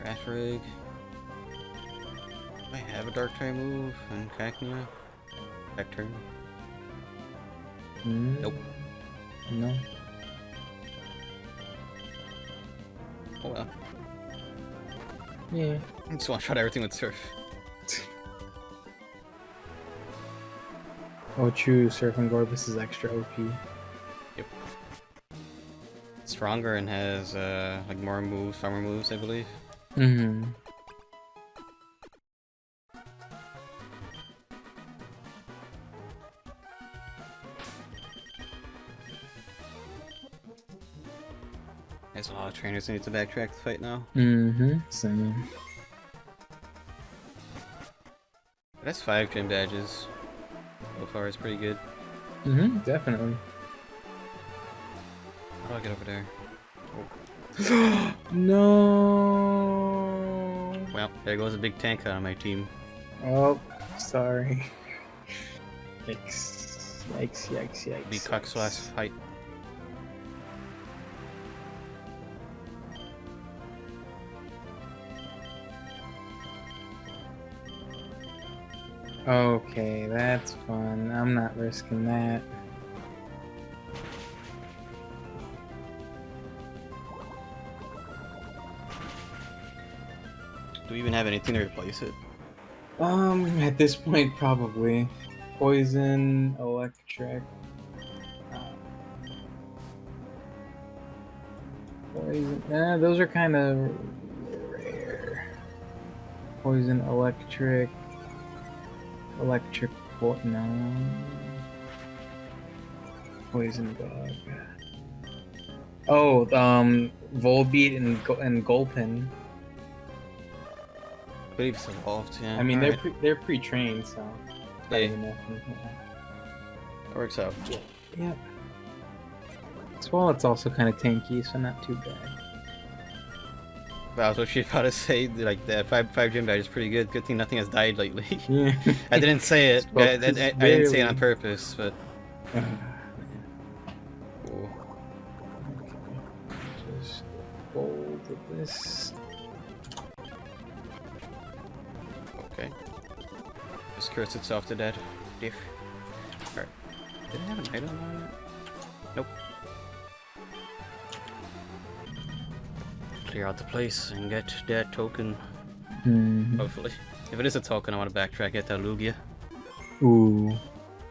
Grass rig. I have a dark type move and Cacnea. Back turn. Nope. No. Oh well. Yeah. I just want to try everything with Surf. Oh, true. Surf and Gorbis is extra OP. Yep. Stronger and has like more moves, farmer moves, I believe. Mm-hmm. There's a lot of trainers that need to backtrack the fight now. Mm-hmm. Same. But that's 5 gym badges. So far, it's pretty good. Mm-hmm. Definitely. How do I get over there? No. Well, there goes a big tank on my team. Oh, sorry. Yikes. Yikes, yikes, yikes. Be Cuck's last fight. Okay, that's fun. I'm not risking that. Do we even have anything to replace it? At this point, probably. Poison, electric. Poison. Those are kind of rare. Poison, electric. Electric. No. Poison bug. Oh, Volbeat and Gulpin. I believe it's evolved, yeah. I mean, Alright. they're pre-trained, so. Hey. Enough. That works out. Yeah. As well, it's also kind of tanky, so not too bad. Wow, so she about to say like that five gym badge is pretty good. Good thing nothing has died lately. Yeah. I didn't say it. Well, I didn't say it on purpose, but. Cool. Just fold this. Okay. Just curse itself to death. Diff. Alright. Did I have an item on it? Nope. Clear out the place and get that token. Hopefully. If it is a token, I want to backtrack it to Lugia. Ooh.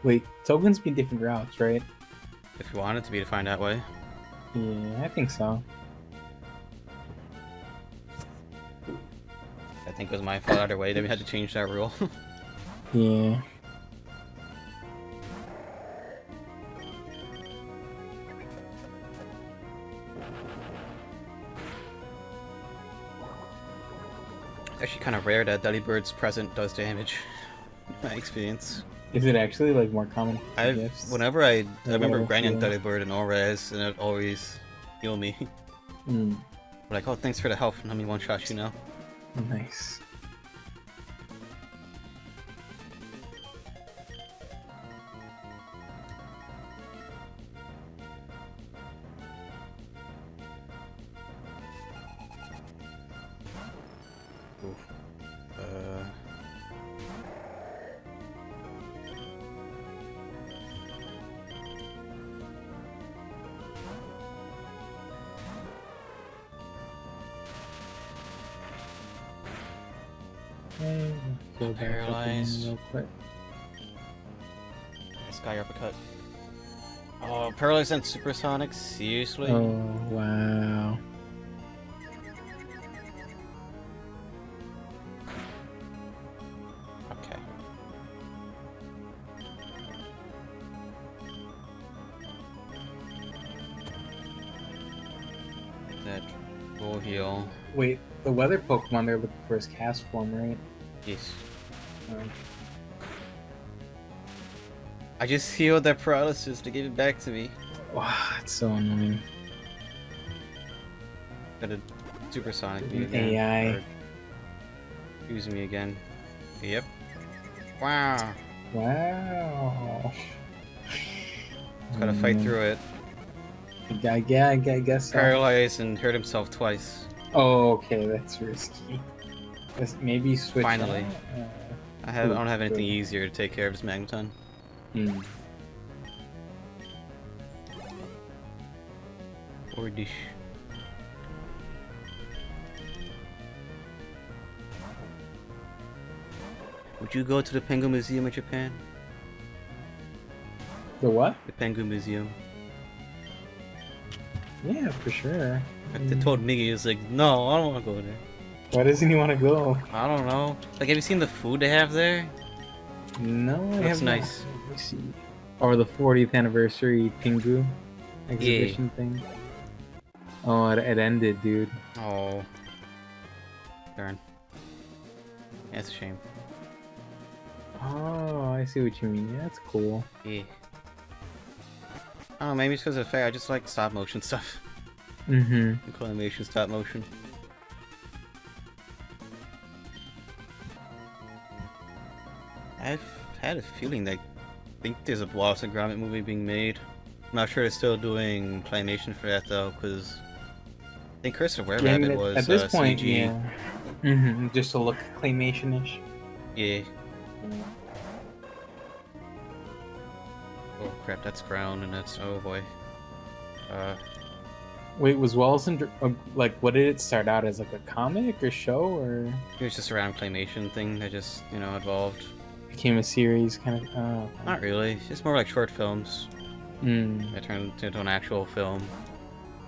Wait, tokens be different routes, right? If you want it to be defined that way. Yeah, I think so. I think it was my fault either way. Then we had to change that rule. Yeah. Actually kind of rare that Delibirds present does damage. In my experience. Is it actually like more common? Whenever I remember Whatever, grinding yeah. Delibird and Orez, and it always heal me. Like, oh, thanks for the help. Let me one shot you now. Nice. Oof. Okay, go back up Paralyzed. real quick. Sky uppercut. Oh, paralyzed and supersonic? Seriously? Oh, wow. Okay. Full heal. Wait, the weather Pokemon they're looking for is cast form, right? Yes. Um, I just healed that paralysis to give it back to me. wow, that's so annoying. Got a supersonic me An again. AI. Or using me again. Yep. Wow. Wow. Gotta fight through it. I guess so. Paralyzed and hurt himself twice. Oh, okay, that's risky. Maybe switch. Finally. out? I don't have anything easier to take care of this Magneton. Hmm. Or dish. Would you go to the Penguin Museum in Japan? The what? The Penguin Museum. Yeah, for sure. Like they told Miggy, it's like, no, I don't want to go there. Why doesn't he want to go? I don't know. Like, have you seen the food they have there? No, I Looks have nice. not. Let me see. Or the 40th anniversary Pingu exhibition thing. Oh, it ended, dude. Oh. Darn. Yeah, it's a shame. Oh, I see what you mean. Yeah, that's cool. Yeah. I don't know, maybe it's because of the fact I just like stop motion stuff. Mm-hmm. Claymation stop motion. I've had a feeling that I think there's a Wallace and Gromit movie being made. I'm not sure they're still doing claymation for that though, because I think Curse of Were Yeah, I Rabbit mean, was at this point, CG. yeah. Mm-hmm. Just to look claymation-ish. Yeah. Oh crap, that's ground and that's oh boy. Wait, was Wallace and like, what did it start out as, like a comic or show, or It was just a random claymation thing that just, you know, evolved. became a series kind of? Oh, okay. Not really, it's just more like short films Mm. that turned into an actual film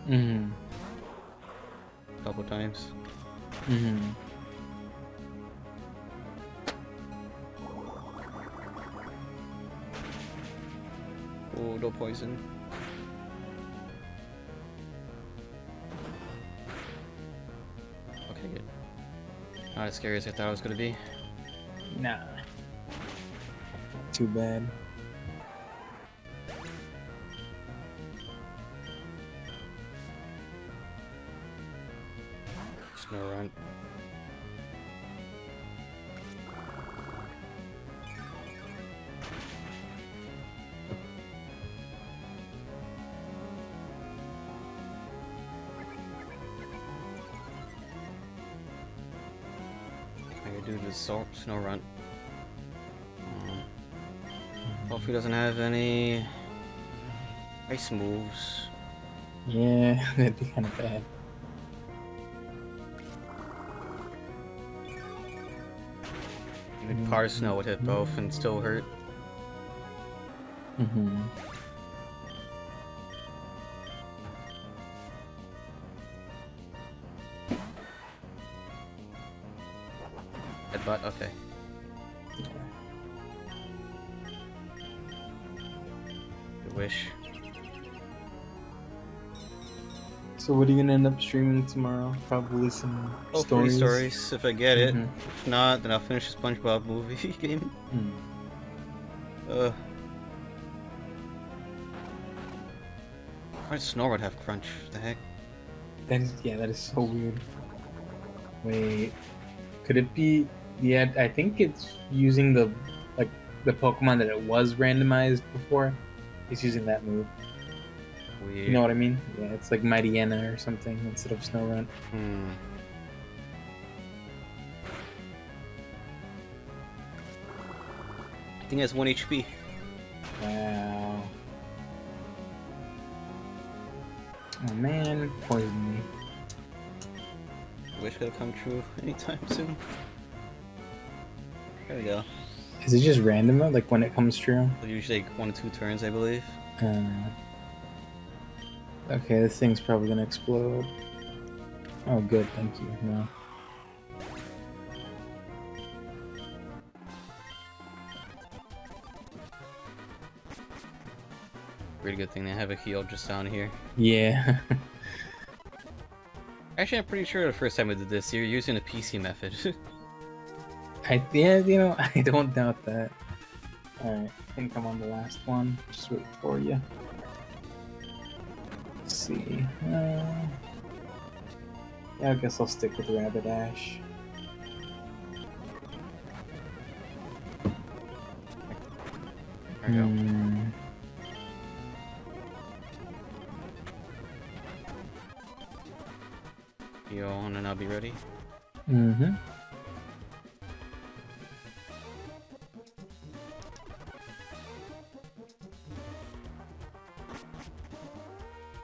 Mm-hmm. a couple times. Mm-hmm. Oh, no poison. Okay, good. Not as scary as I thought it was gonna be. Nah. Too bad. Snow run. I could do the snow run. Hopefully doesn't have any ice moves. Yeah, that'd be kind of bad. Even Par Snow would hit both and still hurt. Mm-hmm. Headbutt, okay. Good wish. So what are you gonna end up streaming tomorrow? Probably some Hopefully stories. stories, if I get it. Mhm. If not, then I'll finish the SpongeBob movie game. Hmm. Why does Snorwood have crunch? The heck? That is so weird. Wait, could it be? Yeah, I think it's using the Pokemon that it was randomized before. It's using that move. Weird. You know what I mean? Yeah, it's like Mightyena or something instead of Snorunt. Hmm. I think it has 1 HP. Wow. Oh man, poison me. Wish could have come true anytime soon. There we go. Is it just random though? Like when it comes true? Usually like 1 or 2 turns, I believe. Okay, this thing's probably gonna explode. Oh, good, thank you. No. Pretty good thing they have a heal just down here. Yeah. Actually, I'm pretty sure the first time we did this, you're using the PC method. Yeah, you know, I don't doubt that. Alright, I think I'm on the last one. Just wait for you. Let's see. Yeah, I guess I'll stick with Rabbit Ash. There we go. You on and I'll be ready. Mm-hmm.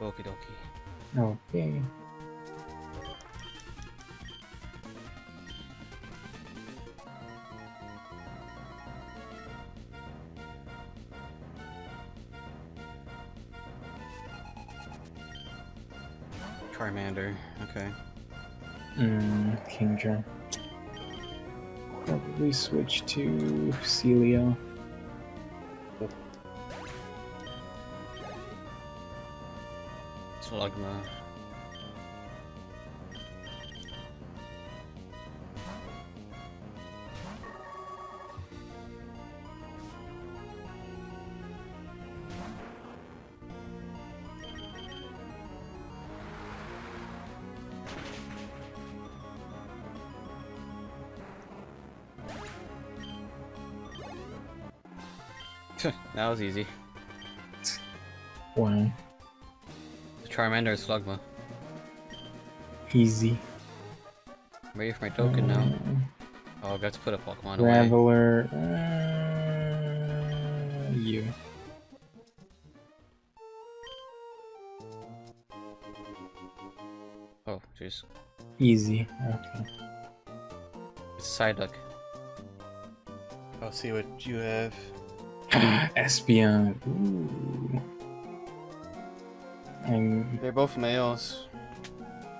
Okie dokie. Okay. Charmander, okay. Kingdra. Probably switch to Celio. Slugma. That was easy. Wow. Charmander or Slugma. Easy. I'm ready for my token now. Oh, I've got to put a Pokemon away. Graveler. You. Oh, jeez. Easy. Okay. It's a Psyduck. I'll see what you have. Espeon. Ooh. They're both males.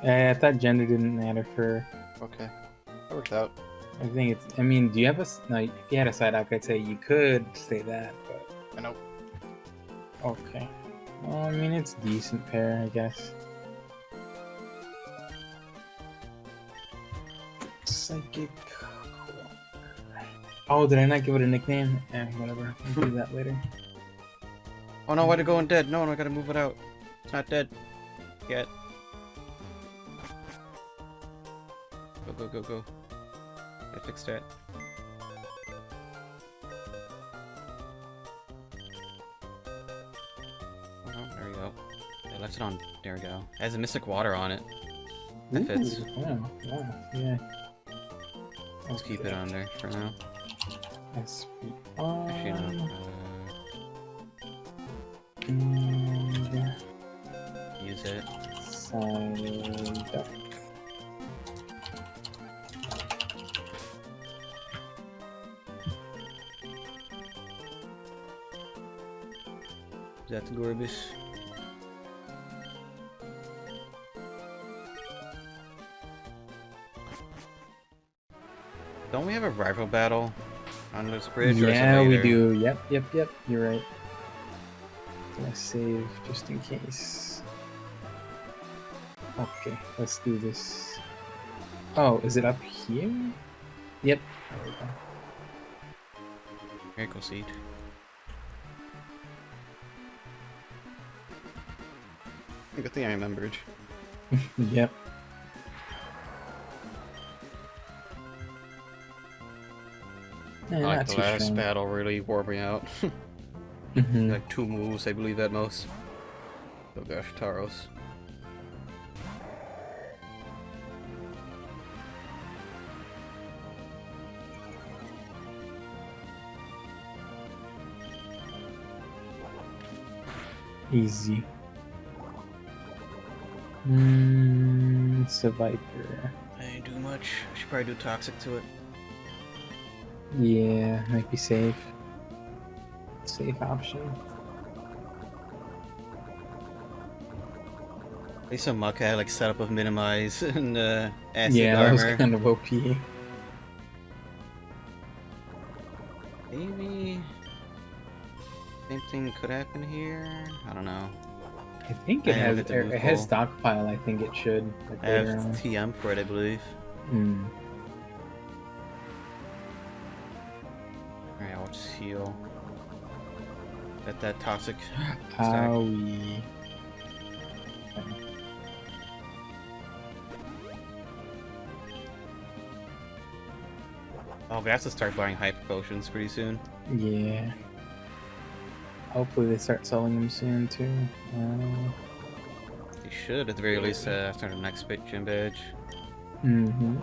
I thought gender didn't matter for. Okay. That worked out. I think it's. I mean, do you have a. No, if you had a Psyduck, I'd say you could say that, but. I know. Okay. Well, I mean, it's a decent pair, I guess. Psychic. Oh, did I not give it a nickname? Whatever. I'll do that later. Oh no, why'd it go undead? No, I gotta move it out. It's not dead. Yet. Go, go, go, go. I fixed that. Oh, there we go. I left it on. There we go. It has a Mystic Water on it. That fits. Ooh, wow, wow, yeah. Let's keep it on there for now. Actually, no. And Use it. Psyduck. Is that the Gorbis? Don't we have a rival battle on this bridge? Yeah, or we do. Yep. You're right. Gonna save just in case. Okay, let's do this. Oh, is it up here? Yep. There we go. Miracle Seed. Good thing I remembered. Yep. Like the last battle really wore me out. Like 2 moves, I believe, at most. Oh gosh, Taros. Easy. It's a Viper. I didn't do much. I should probably do Toxic to it. Yeah, might be safe. Safe option. At least some Muck had like setup of Minimize and Acid yeah, Armor. that was kind of OP. Maybe same thing could happen here. I don't know. I think I it didn't has get the move it has pool. stockpile. I think it should. Like, I have later on. TM for it, I believe. Hmm. Alright, I'll just heal. Get that toxic stack. Owie. Oh, we have to start buying hyper potions pretty soon. Yeah. Hopefully they start selling them soon too. They should, at the very least, after the next gym badge. Mm-hmm.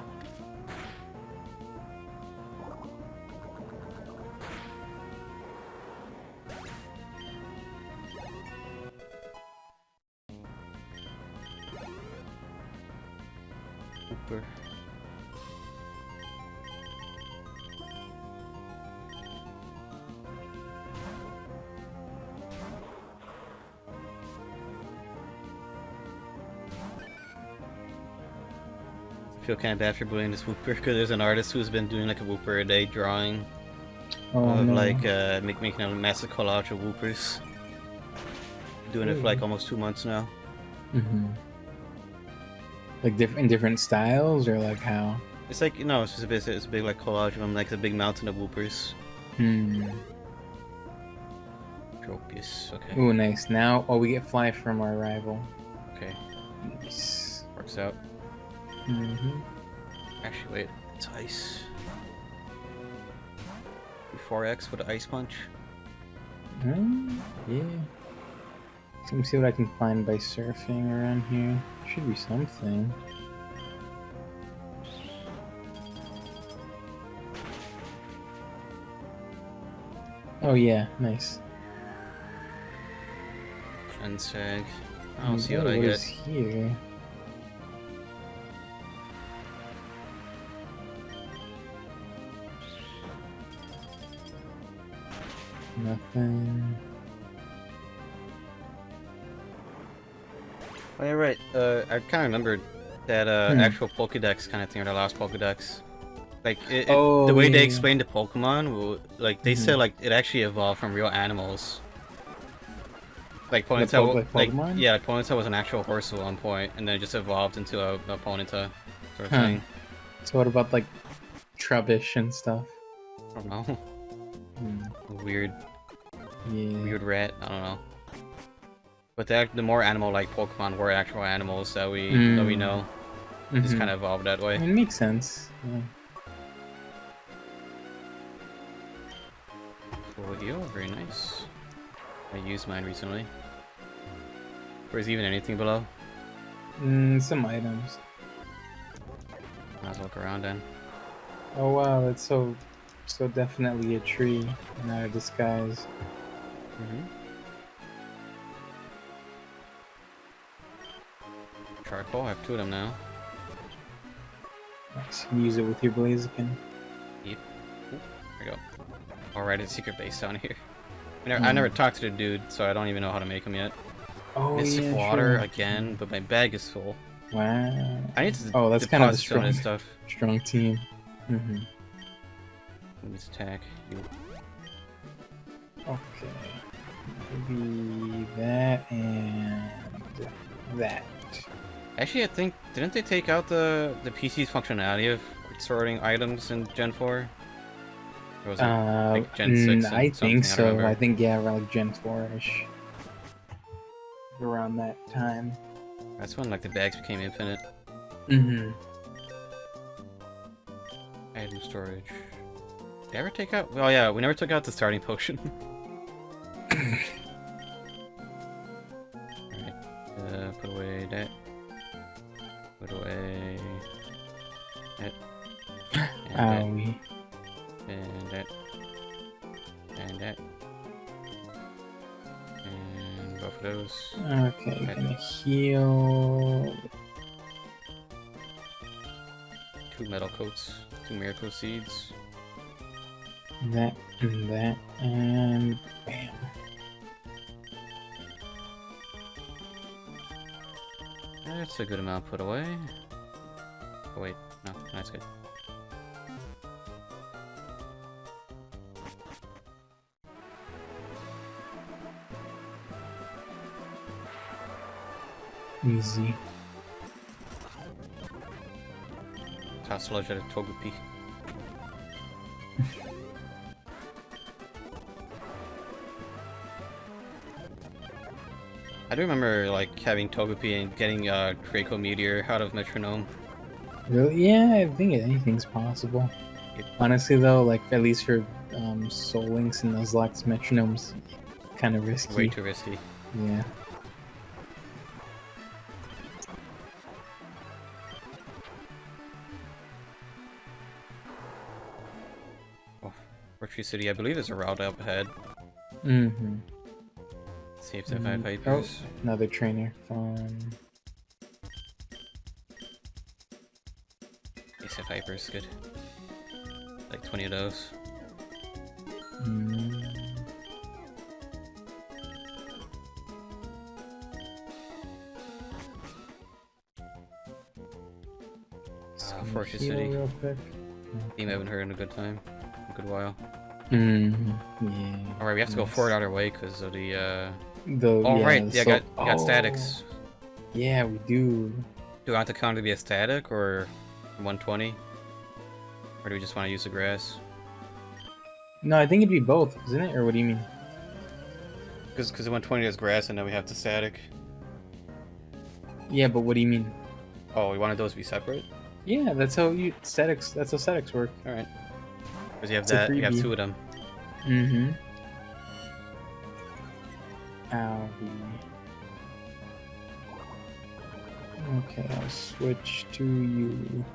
Super. I feel kind of bad for bullying this Whooper because there's an artist who's been doing like a Whooper a day drawing of no. like making a massive collage of Whoopers. Doing it for like almost 2 months now. Mm-hmm. Like in different styles, or like how? It's like it's just it's a big like collage of them, like a big mountain of Whoopers. Hmm. Tropius, okay. Ooh, nice. Now, we get fly from our rival. Okay. Nice. Works out. Mm-hmm. Actually, wait, it's ice. 4x with an ice punch. Yeah. Let me see what I can find by surfing around here. Should be something. Oh yeah, nice. Fensag. I'll see what I What get. is here? Nothing. Oh yeah, right. I kind of remembered that actual Pokédex kind of thing, or the last Pokédex. Like the way they explained the Pokemon, like they said, like it actually evolved from real animals. Like Ponyta, Ponyta was an actual horse at one point, and then it just evolved into a Ponyta sort of thing. So what about like Trubbish and stuff? I don't know. Weird. Yeah. Weird rat. I don't know. But the more animal-like Pokemon were actual animals that we know. Just kind of evolved that way. It makes sense. Yeah. Cool heal, very nice. I used mine recently. Or is even anything below? Some items. Might as well look around then. Oh wow, that's so definitely a tree, not a disguise. Charcoal, I have 2 of them now. Nice. You can use it with your Blaziken. Yep. There we go. Alright, it's a secret base down here. I never talked to the dude, so I don't even know how to make them yet. Oh, Mystic water again, but my bag is full. Wow. I need to that's kind of a strong stuff. Strong team. Let me attack you. Okay. Maybe that and that. Actually, I think didn't they take out the PC's functionality of sorting items in Gen 4? Or was it like Gen 6? I think so. I I think around like Gen 4-ish. Around that time. That's when like the bags became infinite. Item storage. Did I ever take out? Oh yeah, we never took out the starting potion. Alright, put away that. Put away that. And Owie. And that. And that. And both of those. Okay, gonna heal. 2 metal coats. 2 miracle seeds. That and that and bam. That's a good amount put away. Oh wait, no, that's good. Easy. Toss sludge at a Togepi. I do remember like having Togepi and getting Draco Meteor out of Metronome. Really? Yeah, I think anything's possible. Honestly, though, like at least for Soul Links and Nuzlocke's Metronome's kind of risky. Way too risky. Yeah. Oh, Fortree City, I believe there's a route up ahead. Mm-hmm. Let's see if they have Vipers. Oh, another trainer. Fun. Yes, if Vipers, good. Like 20 of those. Fortree City. Real quick. Team I haven't heard in a good time. A good while. Yeah. Alright, we have to go forward out our way because of the Oh, yeah, right, yeah, so, got statics. Yeah, we do. Do I want the counter to be a static or 120? Or do we just want to use the grass? No, I think it'd be both, isn't it? Or what do you mean? Because the 120 is grass and then we have the static. Yeah, but what do you mean? Oh, we wanted those to be separate? Yeah, that's how statics. That's how statics work. All right. Because you have It's a that. You have freebie. 2 of them. Mm-hmm. Owie. Okay, I'll switch to you.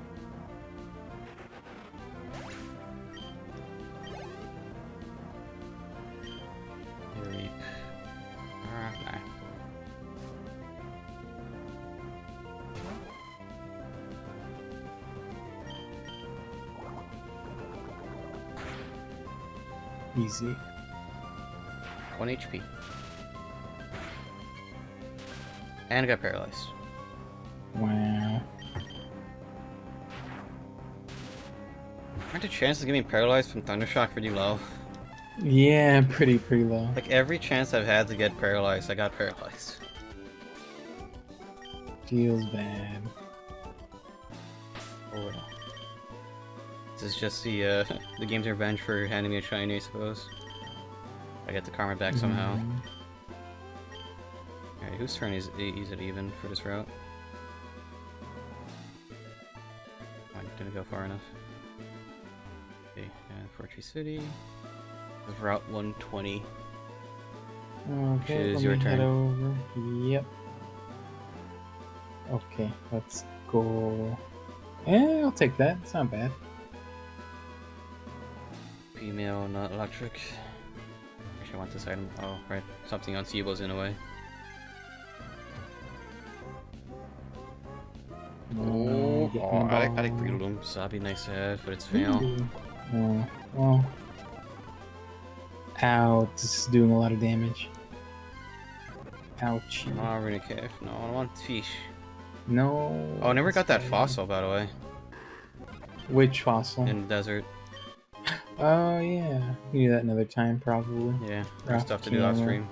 Reap. Nah. Easy. 1 HP. And I got paralyzed. Wow. Aren't the chances of getting paralyzed from Thundershock pretty low? Yeah, pretty low. Like every chance I've had to get paralyzed, I got paralyzed. Feels bad. Oh well. This is just the game's revenge for handing me a shiny, I suppose. I get the karma back somehow. Alright, whose turn is it even for this route? Oh, I didn't go far enough. Okay, Fortree City. This is Route 120. Okay, Choose let your me turn. head over. Yep. Okay, let's go. Yeah, I'll take that. It's not bad. Female, not electric. Actually, I want this item. Oh, right. Something unseenable's in a way. Oh, I like Breloom, so that'd be nice to have, but it's fail. Oh, well. Ow, this is doing a lot of damage. Ouchie. Oh, Runicave. No, I want fish. No. Oh, I never got that it's fossil, by the way, Which fossil? in the desert. Oh, yeah. We do that another time, probably. Yeah, there's stuff to do off stream.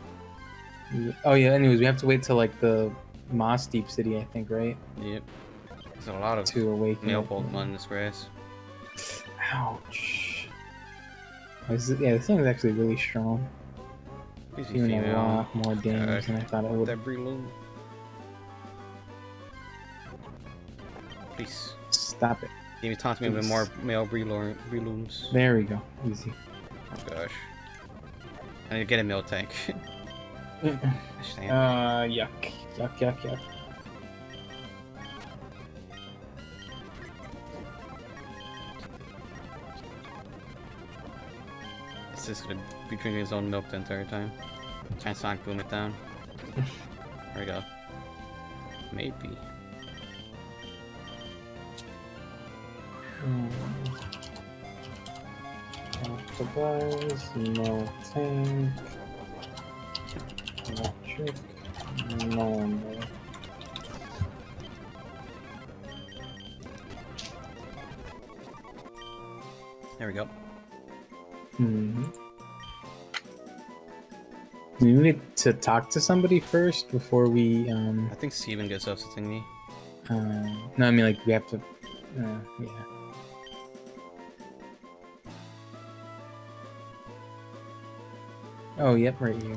Yeah. Oh, yeah, anyways, we have to wait till, like, the Moss Deep City, I think, right? Yep. There's a lot of To awaken male it. Pokemon in this grass. Ouch. Yeah, this thing is actually really strong. Easy Doing a female. lot more damage Gosh. than I thought it would. That Breloom. Please. Stop it. Give me taunt me with more male Brelooms. There we go. Easy. Oh gosh. I need to get a milk tank. Gosh, damn. Yuck. Yuck. It's just gonna be drinking his own milk the entire time. Try and Sonic Boom it down. There we go. Maybe. Octobus, no tank, electric, normal. There we go. Do we need to talk to somebody first before we, I think Steven gets us the thingy. no, I mean, like, we have to, yeah. Oh, yep, right here.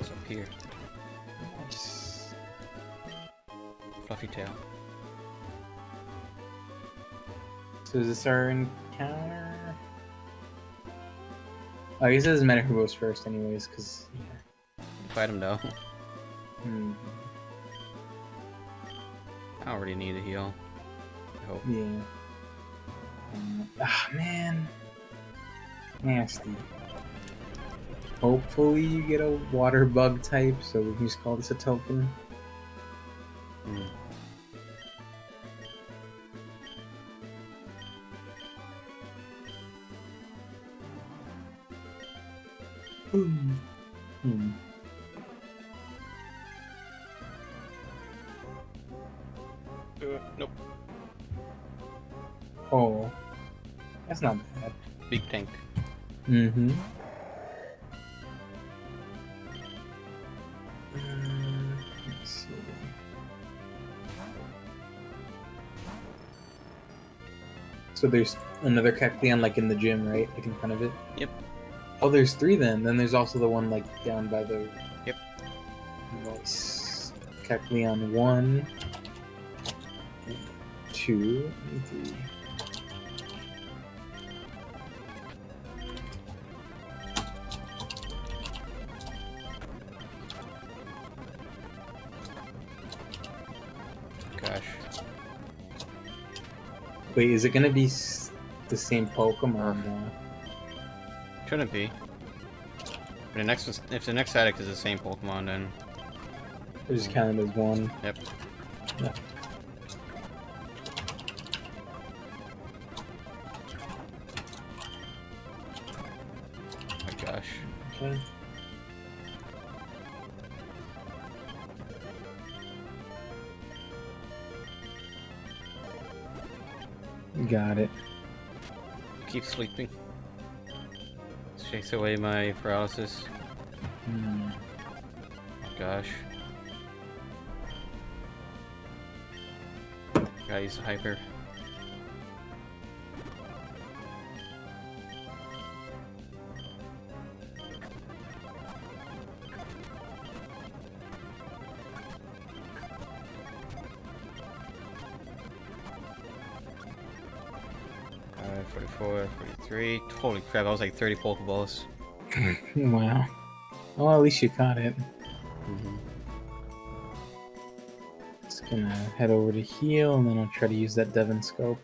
It's up here. Nice. Fluffy tail. So is this our encounter? Oh, I guess it doesn't matter who goes first anyways, because, yeah. Fight him though. Mm-hmm. I don't really need a heal. I hope. Yeah. Man. Nasty. Hopefully you get a water bug type, so we can just call this a token. Mm. Nope. Oh. That's not bad. Big tank. Mm-hmm. Let's see. So there's another Kecleon like in the gym, right? Like in front of it? Yep. Oh, there's 3 then. Then there's also the one like down by the... Yep. Nice. Kecleon 1, 2, and 3. Gosh. Wait, is it gonna be the same Pokemon though? Shouldn't be. But the next, if the next addict is the same Pokemon, then It just counted as 1. yep. Yeah. Oh my gosh. Okay. Got it. Keep sleeping. This takes away my paralysis. Hmm. Gosh. Gotta use the hyper. Uh, 44, 43. Holy crap, I was like 30 Pokeballs. Wow. Well, at least you caught it. Mm-hmm. Just gonna head over to heal, and then I'll try to use that Devon scope.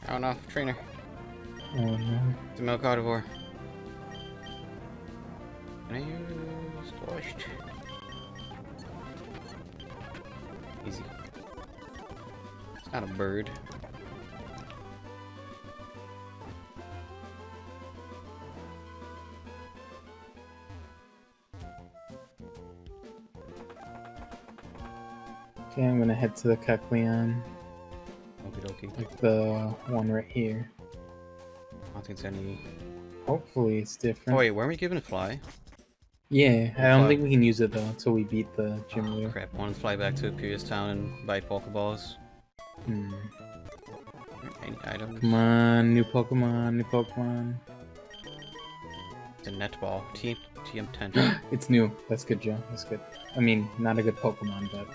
Oh no, trainer. Oh no. It's a milk carnivore. Can I use Torched? Easy. It's not a bird. Okay, I'm gonna head to the Kecleon, Okie dokie. like the one right here. I don't think it's any. Hopefully it's different. Oh wait, weren't we given a fly? Yeah, I don't Fly. think we can use it though until we beat the gym Oh leader. crap, I want to fly back to a previous town and buy Pokeballs. Hmm. Any items? Come on, new Pokemon, new Pokemon. It's a netball. TM10. It's new. That's good, Joe. That's good. I mean, not a good Pokemon, but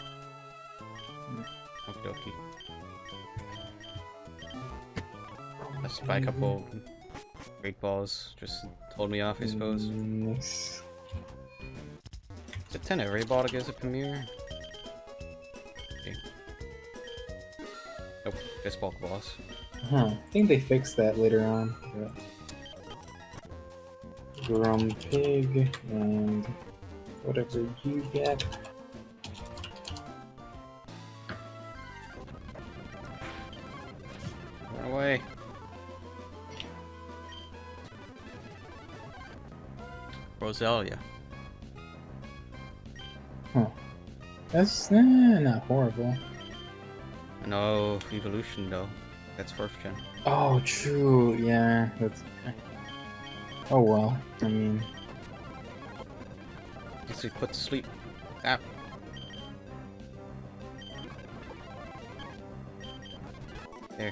Okie dokie. Let's buy a couple great balls. Just hold me off, I suppose. Nice. Is it 10 every ball that gives a premiere? Okay. Nope, just Pokeballs. Huh. I think they fixed that later on. But... Grum Pig and whatever you get. Run away. Roselia. Huh. That's not horrible. No evolution though. That's 4th gen. Oh, true. Yeah. That's. Oh well. I mean. Let's see, put to sleep. Ah. There.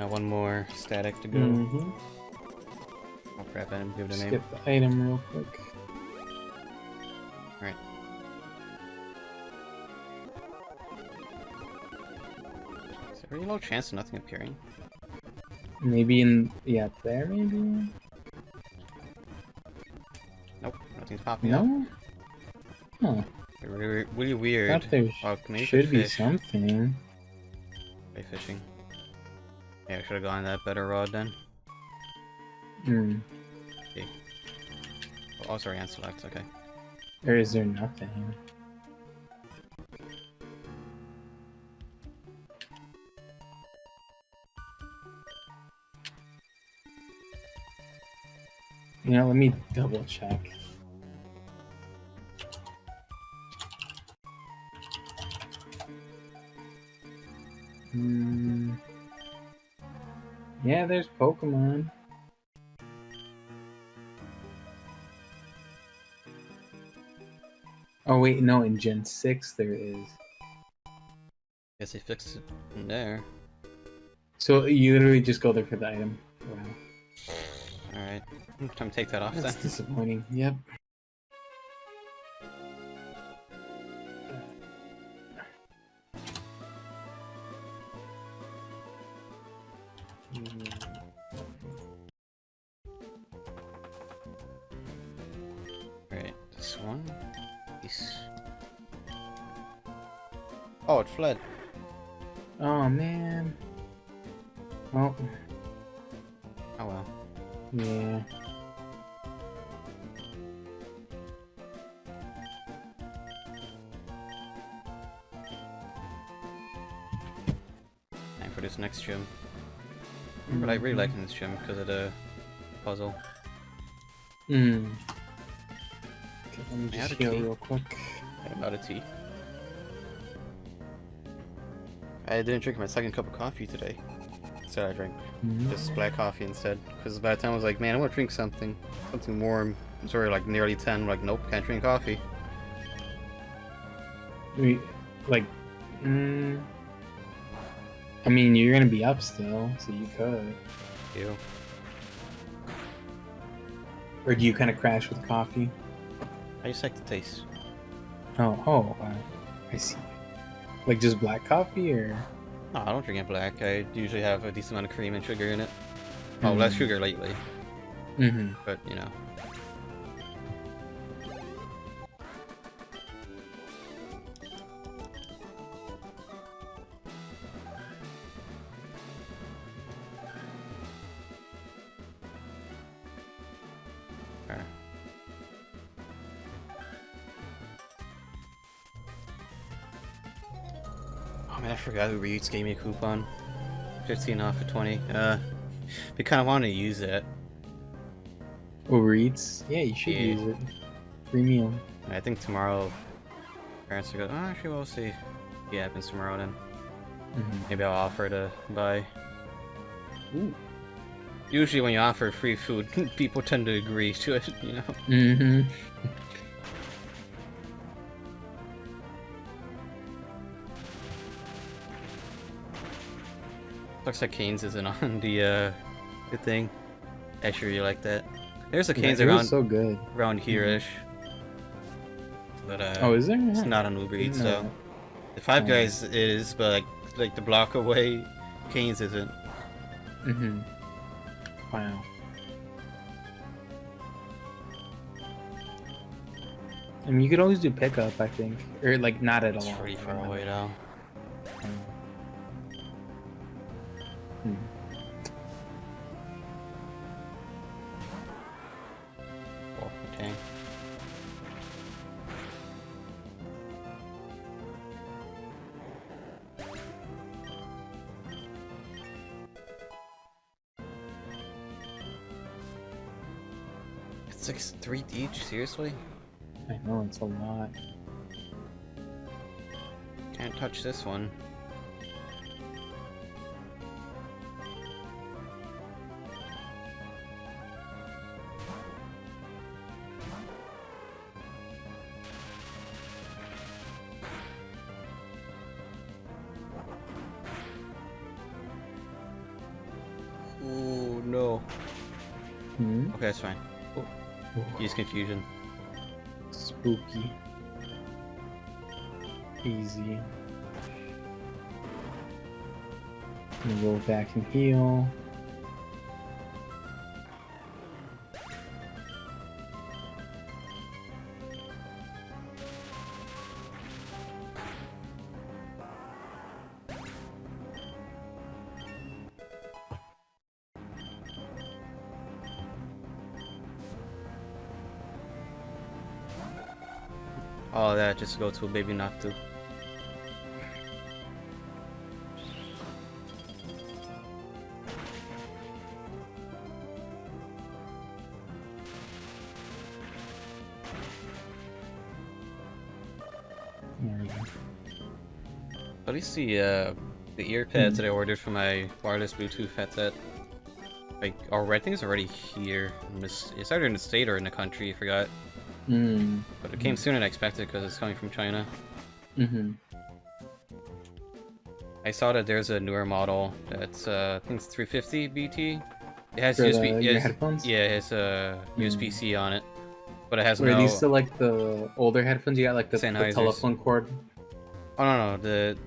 One more static to go. Mm-hmm. I'll grab that and give it a name. Skip the item real quick. Alright. Is there really no chance of nothing appearing? Maybe in there maybe. Nope, nothing's popping up. No. Huh. Really, really weird. Thought there Maybe should be fish. something. Try fishing. Yeah, I should have gone that better rod then. Hmm. Okay. Oh, sorry, and select. Okay. Or is there nothing? You know, let me double check. Yeah, there's Pokemon. Oh wait, no, in Gen 6 there is. Guess they fixed it in there. So you literally just go there for the item. Wow. Alright. Time to take that off That's then. disappointing. Yep. Alright, this one. Peace. Oh, it fled. Oh man. Oh. Oh well. Yeah. Time for this next gym. But I really like this gym because of the puzzle. Hmm. Okay, let me I had just a heal key. real quick. I got a tea. I didn't drink my second cup of coffee today. Instead I drank just black coffee instead. Because by the time I was like, man, I want to drink something warm. It's already like nearly 10. I'm like, nope, can't drink coffee. Like, I mean, you're gonna be up still, so you could. Ew. Or do you kind of crash with coffee? I just like the taste. Oh, I see. Like just black coffee, or? No, I don't drink it black. I usually have a decent amount of cream and sugar in it. Oh, less sugar lately. Mm-hmm. But, you know. Okay. Oh man, I forgot Uber Eats gave me a coupon. 15 off of 20. We kind of want to use it. Uber Eats? Yeah, you should use it. Free meal. I think tomorrow parents will go, oh, actually we'll see. Yeah, it happens tomorrow then. Maybe I'll offer to buy. Ooh. Usually when you offer free food, people tend to agree to it, you know? Mm-hmm. Looks like Canes isn't on the thing. Actually really like that. There's a Canes It around was so good. around here-ish. But Oh, is there? it's Yeah. not on Uber Eats, No. so the Five Guys is, but like the block away, Canes isn't. Mm-hmm. Wow. I mean, you could always do pickup, I think, or like not at all. It's pretty far away though. Oh, okay. It's like 3 each, seriously? I know, it's a lot. Can't touch this one. Ooh, no. Hmm? Okay, that's fine. Use confusion. Spooky. Easy. Go back and heal. All that just to go to a baby not to. There we go. At least the ear pads that I ordered for my wireless Bluetooth headset, like, I think it's already here. It's either in the state or in the country, I forgot. But it came sooner than I expected because it's coming from China. I saw that there's a newer model that's I think it's 350 BT. It has For USB. your headphones? Yeah, it has USB-C on it, but it has Are no. these still like the older headphones? You got like the Sennheisers. telephone cord. Oh no,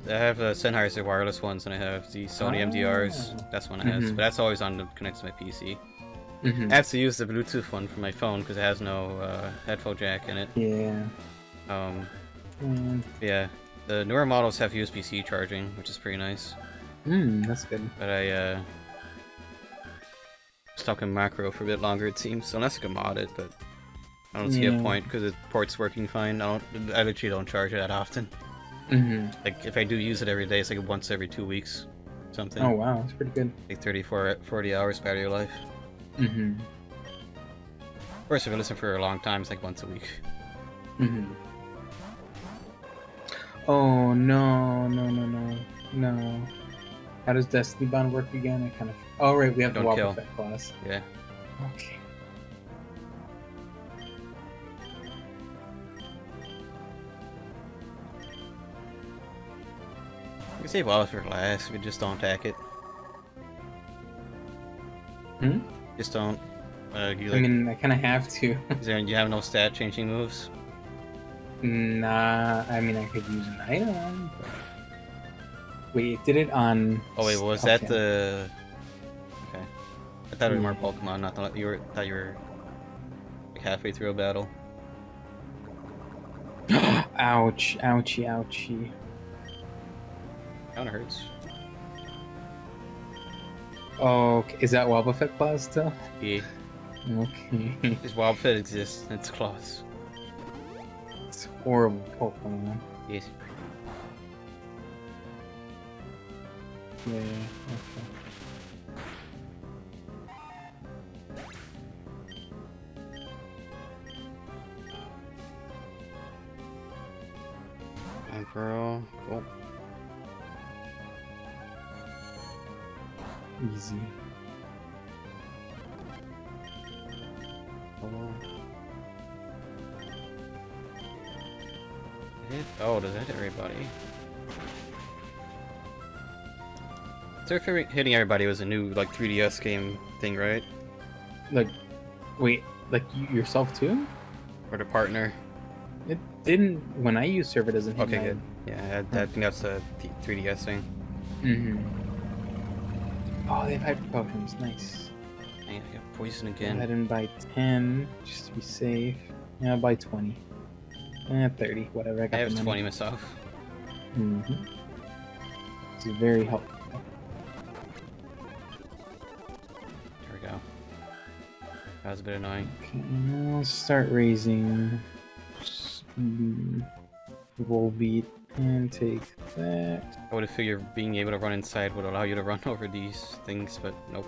I have the Sennheiser wireless ones, and I have the Sony MDRs. That's one I have, but that's always on to connect to my PC. I have to use the Bluetooth one for my phone because it has no headphone jack in it. Yeah. Yeah, the newer models have USB-C charging, which is pretty nice. That's good. But I stuck in macro for a bit longer, it seems. So unless I can mod it, but I don't see a point because the port's working fine. I literally don't charge it that often. Like if I do use it every day, it's like once every 2 weeks, something. Oh wow, that's pretty good. Like 40 hours battery life. Of course, if I listen for a long time, it's like once a week. Oh no. How does Destiny Bond work again? I kind of. Oh right, we have the Don't Wobble kill. Effect class. Yeah. Okay. You can save all for last, but just don't attack it. Just don't. I mean, I kind of have to. You have no stat changing moves? Nah, I mean, I could use an item. But... Wait, it did it on. Oh wait, was that the? Okay, I thought it was more Pokemon. Not thought you were like halfway through a battle. Ouch! Ouchie! Kinda hurts. Oh, okay. Is that Wobbuffet class still? Yeah. Okay. This Wobbuffet exists. It's claws. It's horrible Pokemon. Yes. Yeah. Okay. Emperor. Cool. Easy. Oh, does that hit everybody? Surf hitting everybody was a new like 3DS game thing, right? Like, wait, like yourself too? Or the partner? It didn't when I use server. It doesn't hit Okay, my... good. Yeah, I think that's a 3DS thing. Oh, they have hyper potions. Nice. I got poison Go again. ahead and buy 10 just to be safe. Yeah, I'll buy 20. 30, whatever. I got I have the 20 money. myself. This is very helpful. There we go. That was a bit annoying. Okay, I'll start raising. Volbeat and take that. I would have figured being able to run inside would allow you to run over these things, but nope.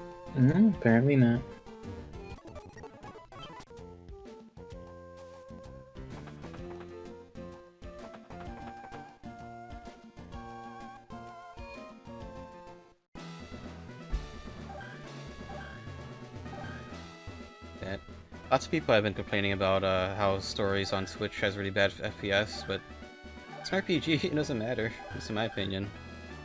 Apparently not. that. Lots of people have been complaining about how stories on Switch has really bad FPS, but it's an RPG. It doesn't matter. That's in my opinion.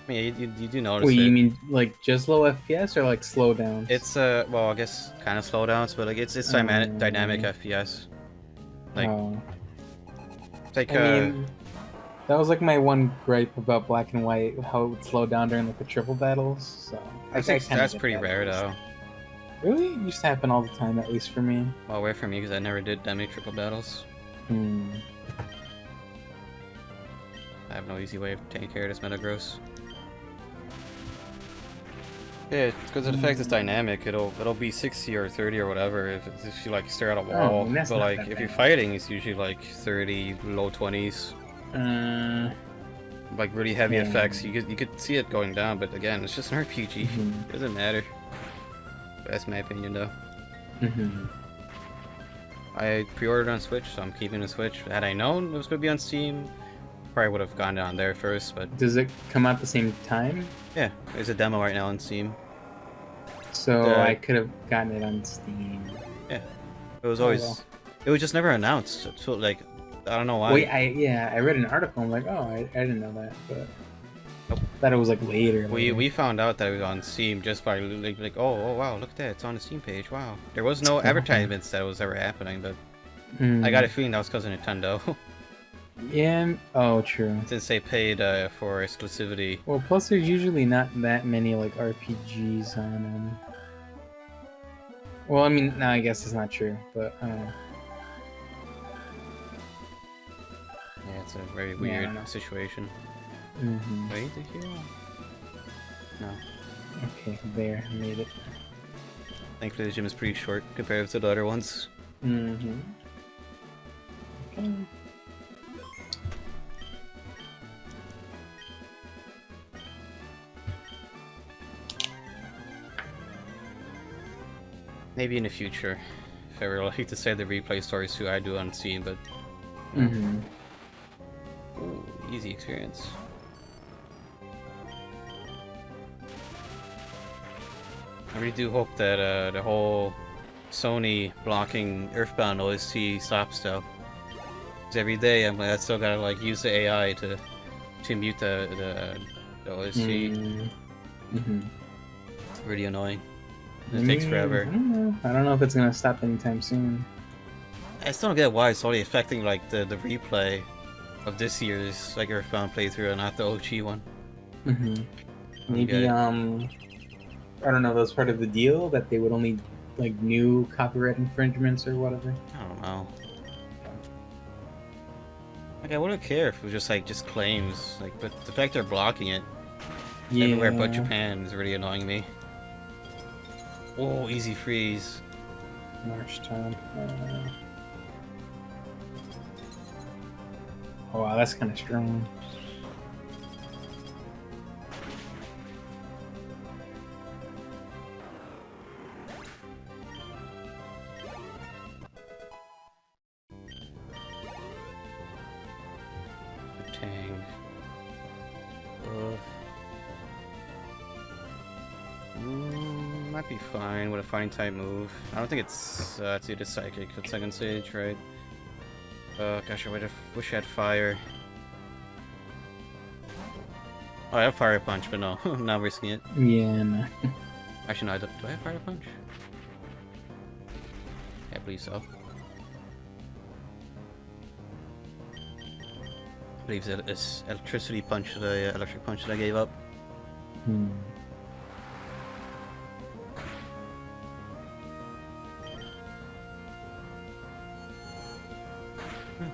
I mean, you do notice Wait, it. you mean like just low FPS or like slowdowns? It's well, I guess kind of slowdowns, but like it's dynamic FPS. Like it's like I mean, that was like my one gripe about Black and White, how it would slow down during like the triple battles. So I think that's pretty rare though. Really? It used to happen all the time, at least for me. Well, away from me because I never did that many triple battles. I have no easy way of taking care of this Metagross. Yeah, because of the fact it's dynamic, it'll be 60 or 30 or whatever if you like stare at a wall. But like if you're fighting, it's usually like 30, low 20s. Like really heavy effects. You could see it going down, but again, it's just an RPG. It doesn't matter. That's my opinion, though. I pre-ordered on Switch, so I'm keeping the Switch. Had I known it was going to be on Steam, probably would have gone on there first. But does it come out the same time? Yeah, there's a demo right now on Steam. So I could have gotten it on Steam. Yeah, it was always. It was just never announced. So like, I don't know why. Wait, I read an article. I'm like, oh, I didn't know that, but. Thought it was like later. We found out that it was on Steam just by like oh wow, look at that, it's on the Steam page. Wow, there was no advertisements that was ever happening, but I got a feeling that was because of Nintendo. Yeah. Oh, true. Since they paid for exclusivity. Well, plus there's usually not that many like RPGs on them. Well, I mean, no, I guess it's not true, but I don't know. Yeah, it's a very weird situation. Wait, the hero? No. Okay, there, made it. Thankfully the gym is pretty short compared to the other ones. Okay. Maybe in the future, if I were like to say the replay stories too, I do on Steam, but ooh, easy experience. I really do hope that the whole Sony blocking Earthbound OST stops though. Because every day I still gotta like use the AI to mute the OST. It's really annoying. It takes forever. I don't know if it's gonna stop anytime soon. I still don't get why it's only affecting like the replay of this year's like Earthbound playthrough and not the OG one. Maybe I don't know, that was part of the deal that they would only like new copyright infringements or whatever. I don't know. Like I wouldn't care if it was just claims, like, but the fact they're blocking it everywhere but Japan is really annoying me. Oh, easy freeze. March time. Oh wow, that's kind of strong. Tang. Might be fine with a fighting type move. I don't think it's either psychic at second stage, right? Gosh, I wish I had fire. Oh, I have fire punch, but no, I'm not risking it. Yeah, no. Actually, no, do I have fire punch? Yeah, I believe so. I believe it's electricity punch, the electric punch that I gave up.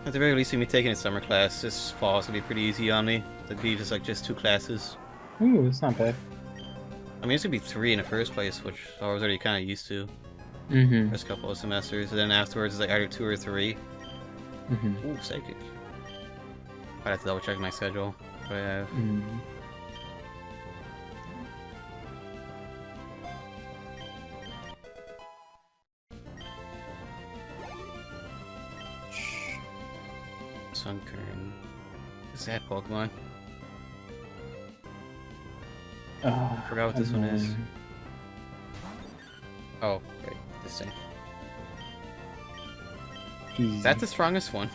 At the very least, me taking a summer class this fall is gonna be pretty easy on me. I believe it's like just 2 classes. Ooh, it's not bad. I mean, it's gonna be 3 in the first place, which I was already kind of used to. First couple of semesters, and then afterwards it's like either 2 or 3. Ooh, psychic. I'd have to double check my schedule. What I have. Sunkern. What's that Pokemon? I forgot what this one is. Oh, right, this thing. Easy. That's the strongest one.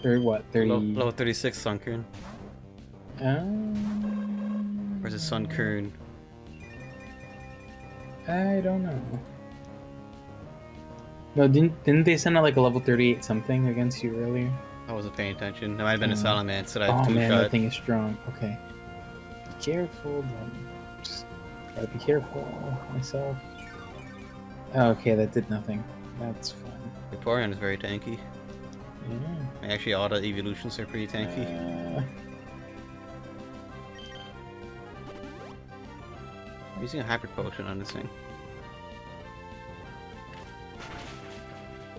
Or what? 30. Level 36 Sunkern. Or is it Sunkern? I don't know. No, didn't they send out like a level 38 something against you earlier? I wasn't paying attention. That might have been a Salamence that I Oh man, two-shot. that thing is strong. Okay. Be careful, just gotta be careful myself. Okay, that did nothing. That's fun. Vaporeon is very tanky. Yeah. Actually, all the evolutions are pretty tanky. I'm using a hybrid potion on this thing.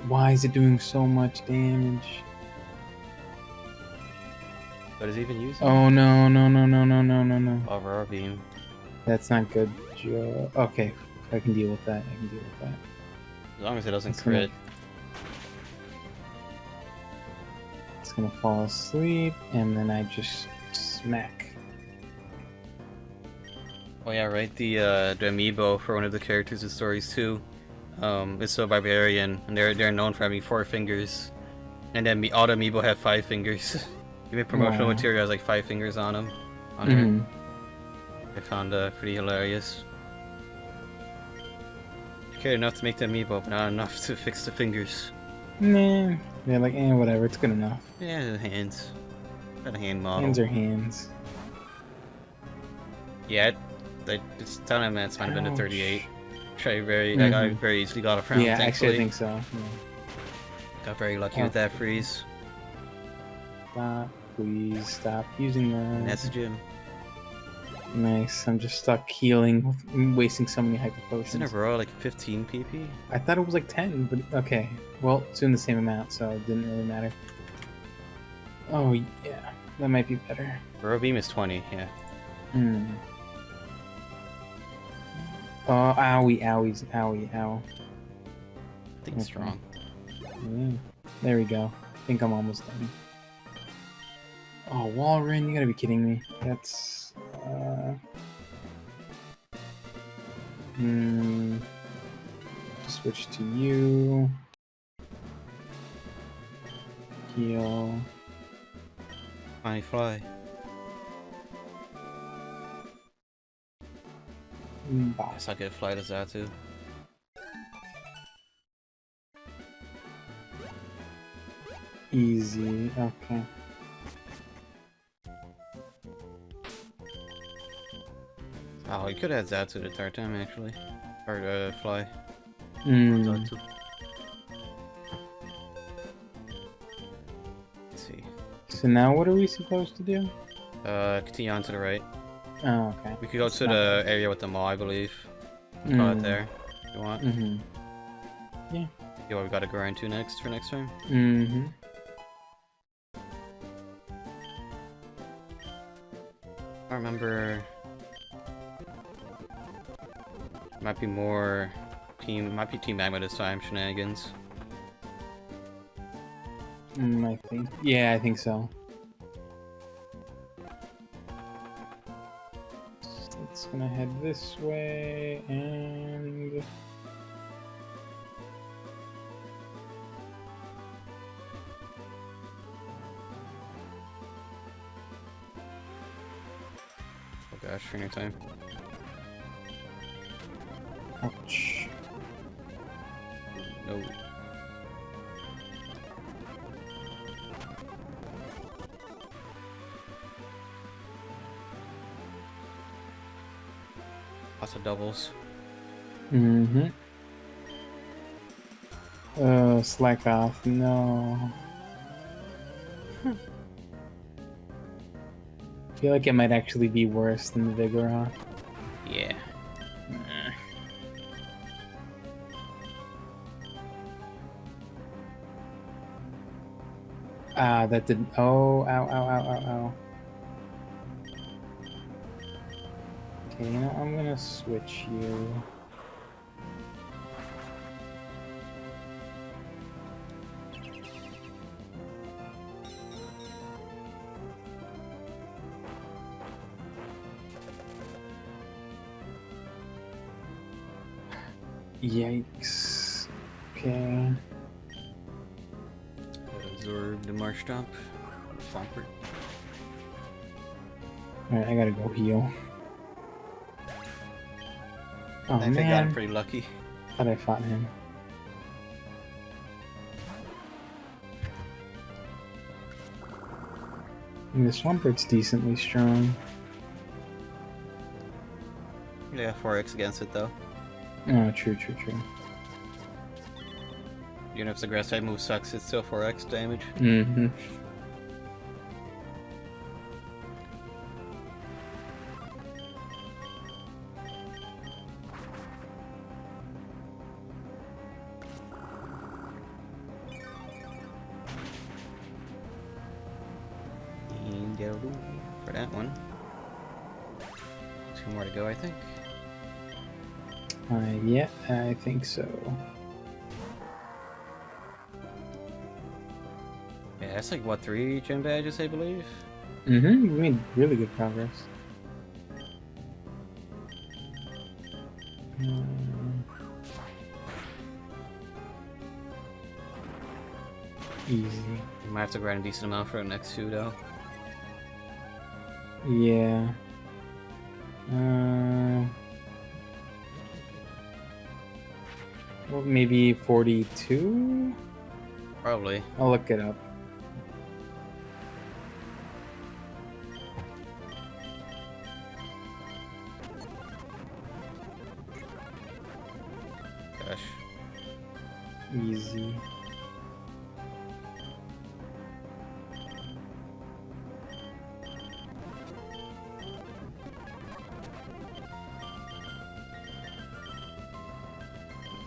Why is it doing so much damage? What is it even using? Oh no, no, no, no, no, no, no, no. Aurora Beam. That's not good, Joe. Okay, I can deal with that. I can deal with that. As long as it doesn't It's crit. It's gonna fall asleep, and then I just smack. Oh yeah, right. The amiibo for one of the characters in Stories 2 is so barbarian, and they're known for having 4 fingers, and then all the amiibo have 5 fingers. Even promotional Wow. material has like 5 fingers on them. Mhm. I found pretty hilarious. I cared enough to make the amiibo, but not enough to fix the fingers. Nah, they're like, whatever, it's good enough. Yeah, the hands. Got a hand model. Hands are hands. Yeah, it's telling me it's might have been a 38. I very easily got around. Yeah, thankfully. actually, I think so. Yeah. Got very lucky with that freeze. Stop, please stop using that. And that's the gym. Nice. I'm just stuck healing, wasting so many hyper potions. Isn't it raw like 15 PP? I thought it was like 10, but okay. Well, it's doing the same amount, so it didn't really matter. Oh, yeah. That might be better. Raw beam is 20, yeah. Hmm. Oh, owie, owies, owie, ow. I think it's strong. Yeah. There we go. I think I'm almost done. Oh, Walrein, you gotta be kidding me. That's... Switch to you. Heal. I fly. Bye. I suck at fly to Zatu. Easy. Okay. Oh, you could have had Zatu the third time actually. Or fly. Zatu. Let's see. So now what are we supposed to do? Continue on to the right. Oh, okay. We could go to the area with the mall, I believe. Call it there. If you want. Yeah. Yeah, what we gotta grind to next for next time? I remember. Might be more team. Might be Team Magma this time. Shenanigans. I think. Yeah, I think so. So it's gonna head this way and. Oh gosh, training time. Ouch. No. Lots of doubles. Slack off. No. I feel like it might actually be worse than the Vigoroth. Yeah. Ah, that did. Oh, ow, ow, ow, ow, ow. Okay, you know, I'm gonna switch you. Yikes. Okay. absorb the Marsh Stomp. Swampert. Alright, I gotta go heal. Oh I think man, I got him pretty lucky. thought I fought him. I mean, the Swampert's decently strong. Yeah, 4x against it though. Oh, true. Even if the grass type move sucks, it's still 4x damage. Mm-hmm. For that one. 2 more to go, I think. Yeah, I think so. Yeah, that's like what, 3 gym badges, I believe. Mm-hmm. We made really good progress. Easy. You might have to grind a decent amount for the next 2 though. Yeah. Well, maybe 42? Probably. I'll look it up. Gosh. Easy.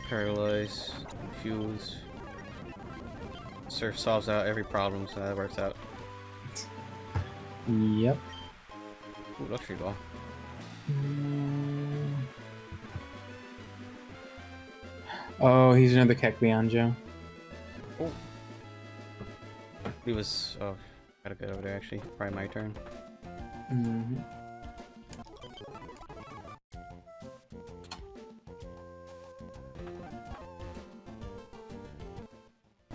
Paralyze, confuse. Surf solves out every problem, so that works out. Yep. Ooh, luxury ball. Oh, he's another Kecleon. Oh. He was. Oh, gotta get over there actually. Probably my turn. Mm-hmm.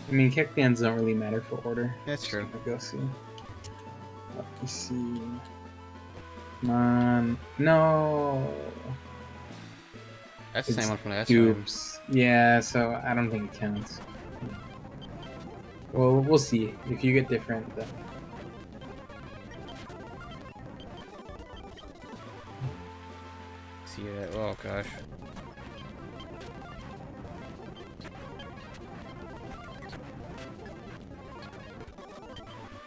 I mean, Kecleons don't really matter for order. That's true. Just gonna go see. Let me see. Come on. No. That's the It's same one from last time. Oops. Yeah, so I don't think it counts. Well, we'll see. If you get different, then. See that? Oh gosh.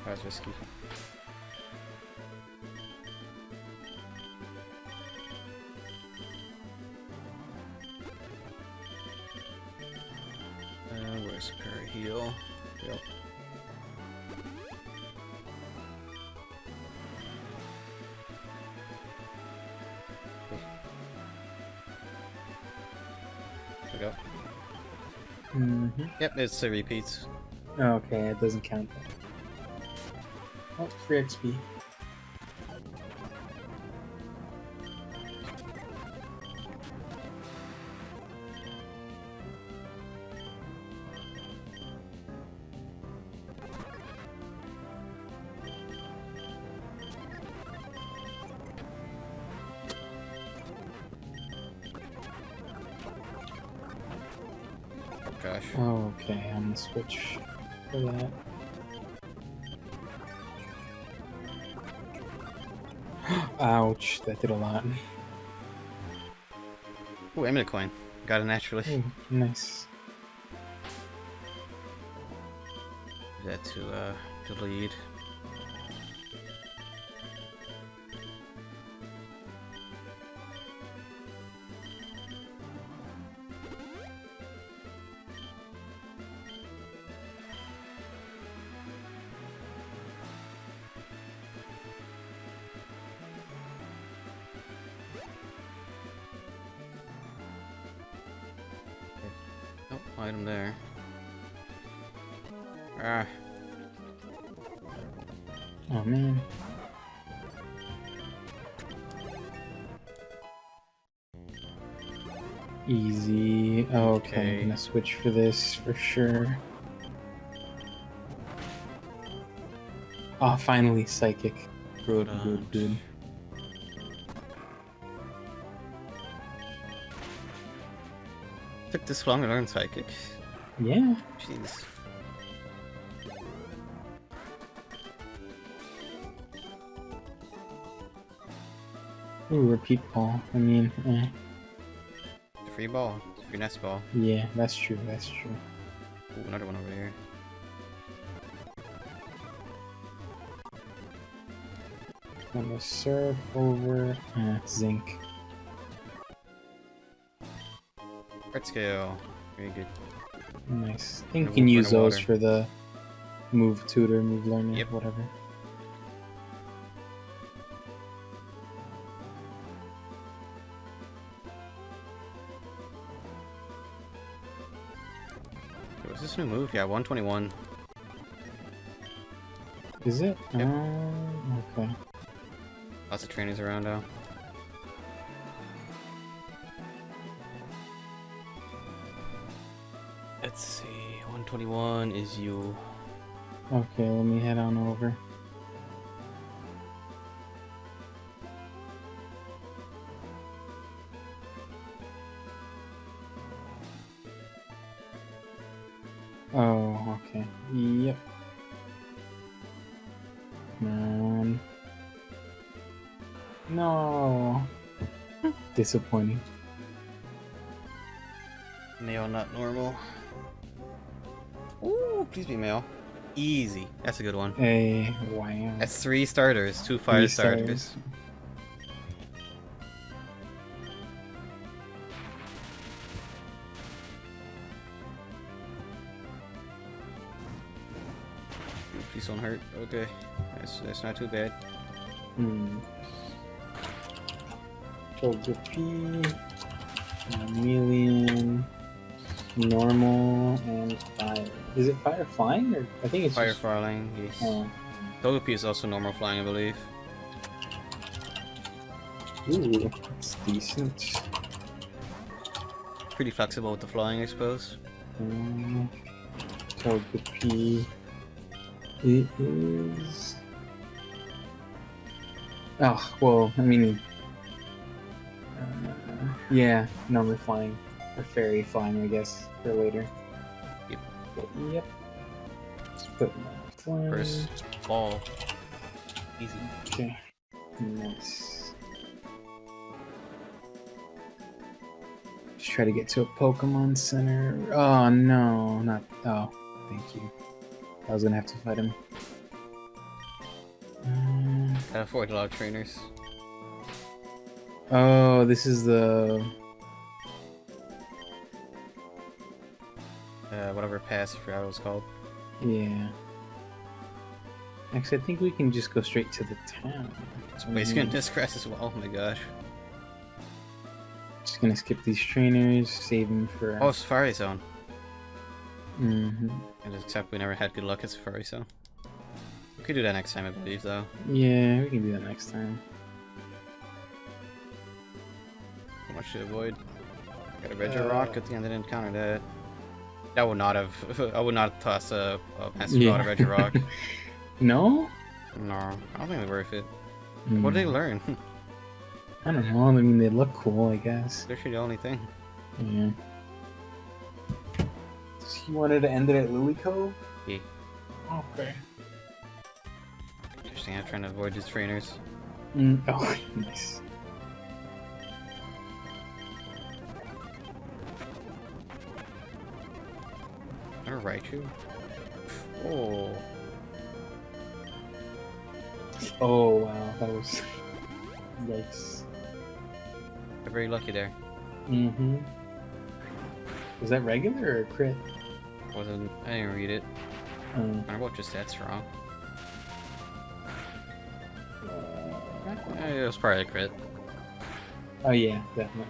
That was risky. Where's her heal? Yep. There we go. Mm-hmm. Yep, it's the repeats. Okay, it doesn't count. Oh, free XP. Gosh. Okay, I'm gonna switch for that. Ouch, that did a lot. Ooh, Emily coin. Got it naturally. Ooh, nice. That to lead. Oh, item there. Ah. Oh man. Easy. Okay, I'm gonna switch for this for sure. Oh, finally, psychic. Good, Hold good, on. good. Took this long to learn psychic. Yeah. Jeez. Ooh, repeat ball. I mean, Free ball. Free nest ball. yeah, that's true. That's true. Ooh, another one over here. Gonna surf over zinc. Red scale. Very good. Nice. I think you Gonna can burn use the those water. for the move tutor, move learner, Yep. whatever. What's this new move? Yeah, 121. Is it? Yep. Okay. Lots of trainers around now. Let's see. 121 is you. Okay, let me head on over. Oh, okay. Yep. No. Disappointing. Male, not normal. Ooh, please be male. Easy. That's a good one. Hey, wow. That's 3 starters, 2 fire 3 starters. stars. Please don't hurt. Okay. That's not too bad. Togepi, chameleon, normal, and fire. Is it fire flying or I think it's Fire just... falling, yes. Oh. Togepi is also normal flying, I believe. Ooh, that's decent. Pretty flexible with the flying, I suppose. Togepi. It is. Oh, well, I mean. Yeah, normal flying. Or fairy flying, I guess, for later. Yep. Yep. Let's put my flying. First ball. Easy. Okay. Nice. Just try to get to a Pokemon Center. Oh, no. Not. Oh, thank you. I was gonna have to fight him. Gotta avoid a lot of trainers. Oh, this is the... Whatever pass, I forgot what it was called. Yeah. Actually, I think we can just go straight to the town. It's basically in this grass as well, oh my gosh. Just gonna skip these trainers, save them for... Oh, Safari Zone. Mm-hmm. And except we never had good luck at Safari Zone. We could do that next time, I believe, though. Yeah, we can do that next time. How much to avoid? Got a Regirock. Good thing I didn't encounter that. That would not have. I would not toss a Master Ball to Regirock. No? No, I don't think they're worth it. Mm. What did they learn? I don't know. I mean, they look cool, I guess. Literally the only thing. Yeah. So you wanted to end it at Lily Cove? Yeah. Okay. Interesting. I'm trying to avoid these trainers. Oh, nice. Or Raichu. Oh. Oh, wow. That was... Yikes. They're very lucky there. Mm-hmm. Was that regular or crit? Wasn't. I didn't read it. I wonder what just that's wrong. It was probably a crit. Oh yeah, definitely.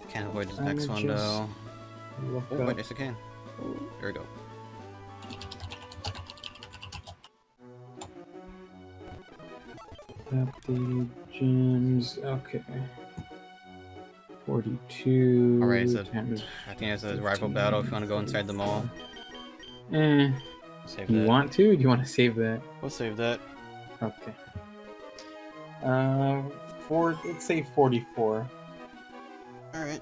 Can't avoid this I'ma next one just though. Look Oh, up. wait, yes I can. There we go. Updated gyms. Okay. 42. Alright, so times I think it's a rival 15, battle if you want to go inside the mall. Save You that. want to? Or do you want to save that? We'll save that. Okay. Let's say 44. Alright.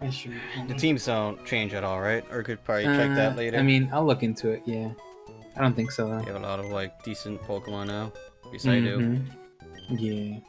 I should. The teams don't change at all, right? Or could probably check that later. I mean, I'll look into it. Yeah. I don't think so though. You have a lot of like decent Pokemon now. Yes, I do. Yeah.